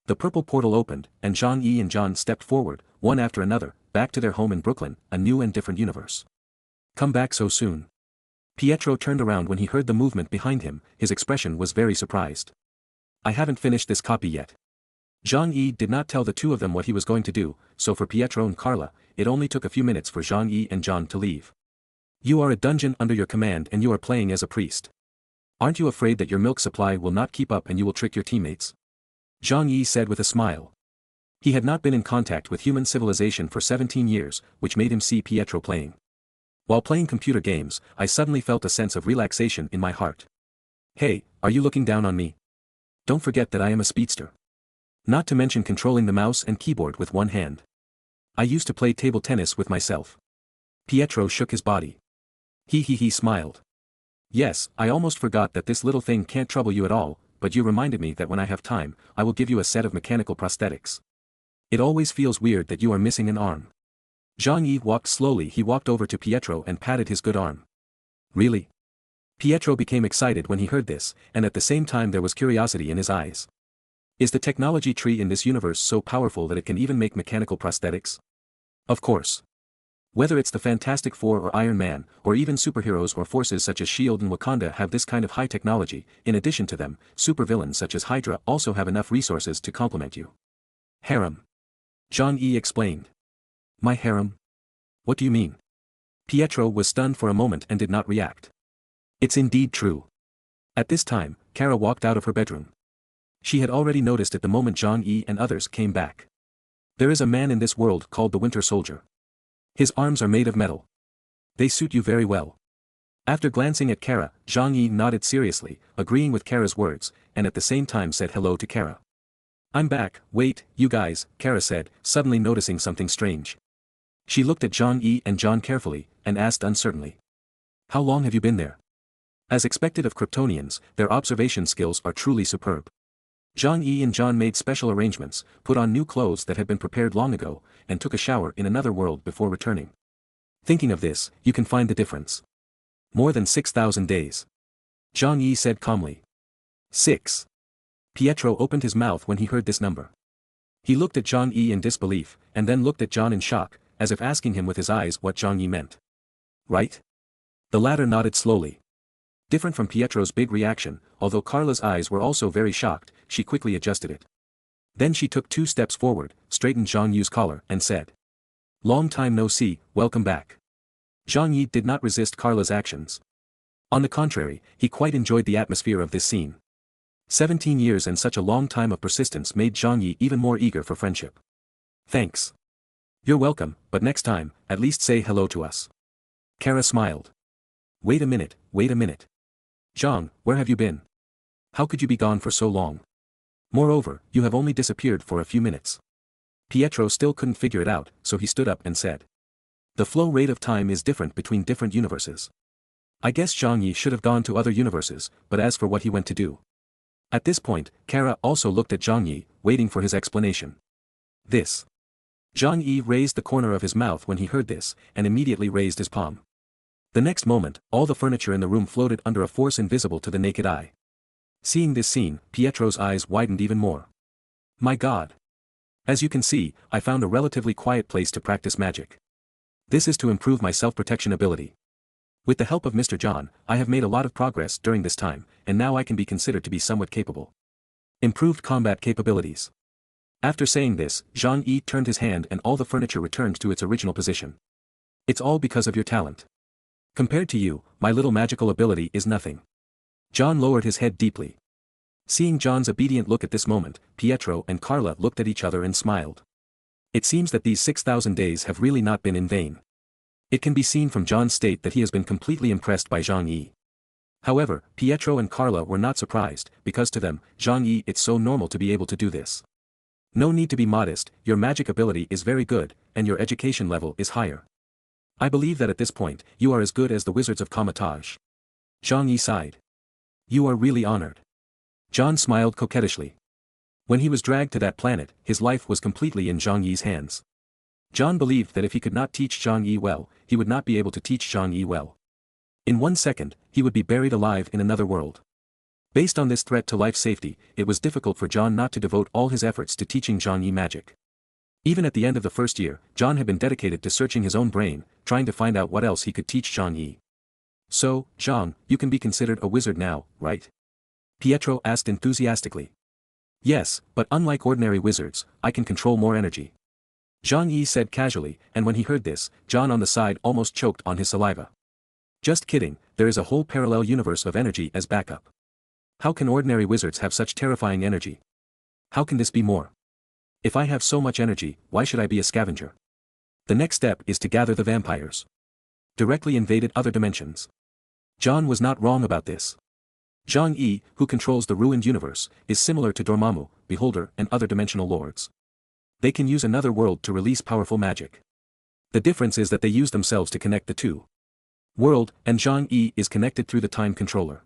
Speaker 1: The purple portal opened, and Zhang Yi and John stepped forward, one after another, back to their home in Brooklyn, a new and different universe. Come back so soon. Pietro turned around when he heard the movement behind him. His expression was very surprised. I haven't finished this copy yet. Zhang Yi did not tell the two of them what he was going to do, so for Pietro and Carla, it only took a few minutes for Zhang Yi and John to leave. You are a dungeon under your command and you are playing as a priest. Aren't you afraid that your milk supply will not keep up and you will trick your teammates? Zhang Yi said with a smile. He had not been in contact with human civilization for 17 years, which made him see Pietro playing. While playing computer games, I suddenly felt a sense of relaxation in my heart. Hey, are you looking down on me? Don't forget that I am a speedster. Not to mention controlling the mouse and keyboard with one hand. I used to play table tennis with myself. Pietro shook his body. He smiled. Yes, I almost forgot that this little thing can't trouble you at all, but you reminded me that when I have time, I will give you a set of mechanical prosthetics. It always feels weird that you are missing an arm. Zhang Yi walked slowly. He walked over to Pietro and patted his good arm. Really? Pietro became excited when he heard this, and at the same time there was curiosity in his eyes. Is the technology tree in this universe so powerful that it can even make mechanical prosthetics? Of course. Whether it's the Fantastic Four or Iron Man, or even superheroes or forces such as S.H.I.E.L.D. and Wakanda have this kind of high technology. In addition to them, supervillains such as Hydra also have enough resources to complement you. Harem. Zhang Yi explained. My harem? What do you mean? Pietro was stunned for a moment and did not react. It's indeed true. At this time, Kara walked out of her bedroom. She had already noticed it the moment Zhang Yi and others came back. There is a man in this world called the Winter Soldier. His arms are made of metal. They suit you very well. After glancing at Kara, Zhang Yi nodded seriously, agreeing with Kara's words, and at the same time said hello to Kara. I'm back. Wait, you guys, Kara said, suddenly noticing something strange. She looked at Zhang Yi and John carefully, and asked uncertainly. How long have you been there? As expected of Kryptonians, their observation skills are truly superb. Zhang Yi and John made special arrangements, put on new clothes that had been prepared long ago, and took a shower in another world before returning. Thinking of this, you can find the difference. More than 6,000 days. Zhang Yi said calmly. 6. Pietro opened his mouth when he heard this number. He looked at Zhang Yi in disbelief, and then looked at John in shock, as if asking him with his eyes what Zhang Yi meant. Right? The latter nodded slowly. Different from Pietro's big reaction, although Carla's eyes were also very shocked, she quickly adjusted it. Then she took 2 steps forward, straightened Zhang Yi's collar, and said. Long time no see, welcome back. Zhang Yi did not resist Carla's actions. On the contrary, he quite enjoyed the atmosphere of this scene. 17 years and such a long time of persistence made Zhang Yi even more eager for friendship. Thanks. You're welcome, but next time, at least say hello to us. Kara smiled. Wait a minute. Zhang, where have you been? How could you be gone for so long? Moreover, you have only disappeared for a few minutes. Pietro still couldn't figure it out, so he stood up and said. The flow rate of time is different between different universes. I guess Zhang Yi should have gone to other universes, but as for what he went to do. At this point, Kara also looked at Zhang Yi, waiting for his explanation. This. Zhang Yi raised the corner of his mouth when he heard this, and immediately raised his palm. The next moment, all the furniture in the room floated under a force invisible to the naked eye. Seeing this scene, Pietro's eyes widened even more. My God! As you can see, I found a relatively quiet place to practice magic. This is to improve my self-protection ability. With the help of Mr. John, I have made a lot of progress during this time, and now I can be considered to be somewhat capable. Improved combat capabilities. After saying this, Zhang Yi turned his hand and all the furniture returned to its original position. It's all because of your talent. Compared to you, my little magical ability is nothing. John lowered his head deeply. Seeing John's obedient look at this moment, Pietro and Carla looked at each other and smiled. It seems that these 6,000 days have really not been in vain. It can be seen from John's state that he has been completely impressed by Zhang Yi. However, Pietro and Carla were not surprised, because to them, Zhang Yi, it's so normal to be able to do this. No need to be modest, your magic ability is very good, and your education level is higher. I believe that at this point, you are as good as the wizards of Kamatage. Zhang Yi sighed. You are really honored. John smiled coquettishly. When he was dragged to that planet, his life was completely in Zhang Yi's hands. John believed that if he could not teach Zhang Yi well, he would not be able to teach Zhang Yi well. In 1 second, he would be buried alive in another world. Based on this threat to life safety, it was difficult for John not to devote all his efforts to teaching Zhang Yi magic. Even at the end of the first year, John had been dedicated to searching his own brain, trying to find out what else he could teach Zhang Yi. So, Zhang, you can be considered a wizard now, right? Pietro asked enthusiastically. Yes, but unlike ordinary wizards, I can control more energy. Zhang Yi said casually, and when he heard this, John on the side almost choked on his saliva. Just kidding, there is a whole parallel universe of energy as backup. How can ordinary wizards have such terrifying energy? How can this be more? If I have so much energy, why should I be a scavenger? The next step is to gather the vampires. Directly invaded other dimensions. John was not wrong about this. Zhang Yi, who controls the ruined universe, is similar to Dormammu, Beholder and other dimensional lords. They can use another world to release powerful magic. The difference is that they use themselves to connect the two. World, and Zhang Yi is connected through the time controller.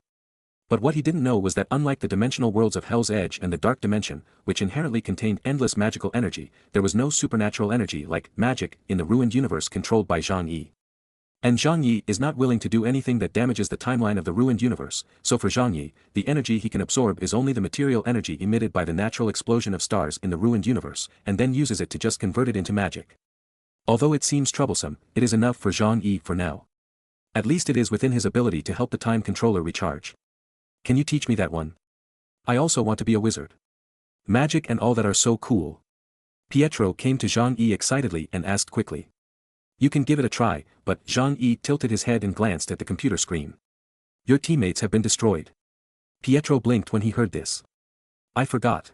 Speaker 1: But what he didn't know was that unlike the dimensional worlds of Hell's Edge and the Dark Dimension, which inherently contained endless magical energy, there was no supernatural energy like magic in the ruined universe controlled by Zhang Yi. And Zhang Yi is not willing to do anything that damages the timeline of the ruined universe, so for Zhang Yi, the energy he can absorb is only the material energy emitted by the natural explosion of stars in the ruined universe, and then uses it to just convert it into magic. Although it seems troublesome, it is enough for Zhang Yi for now. At least it is within his ability to help the time controller recharge. Can you teach me that one? I also want to be a wizard. Magic and all that are so cool. Pietro came to Zhang Yi excitedly and asked quickly. You can give it a try, but Zhang Yi tilted his head and glanced at the computer screen. Your teammates have been destroyed. Pietro blinked when he heard this. I forgot.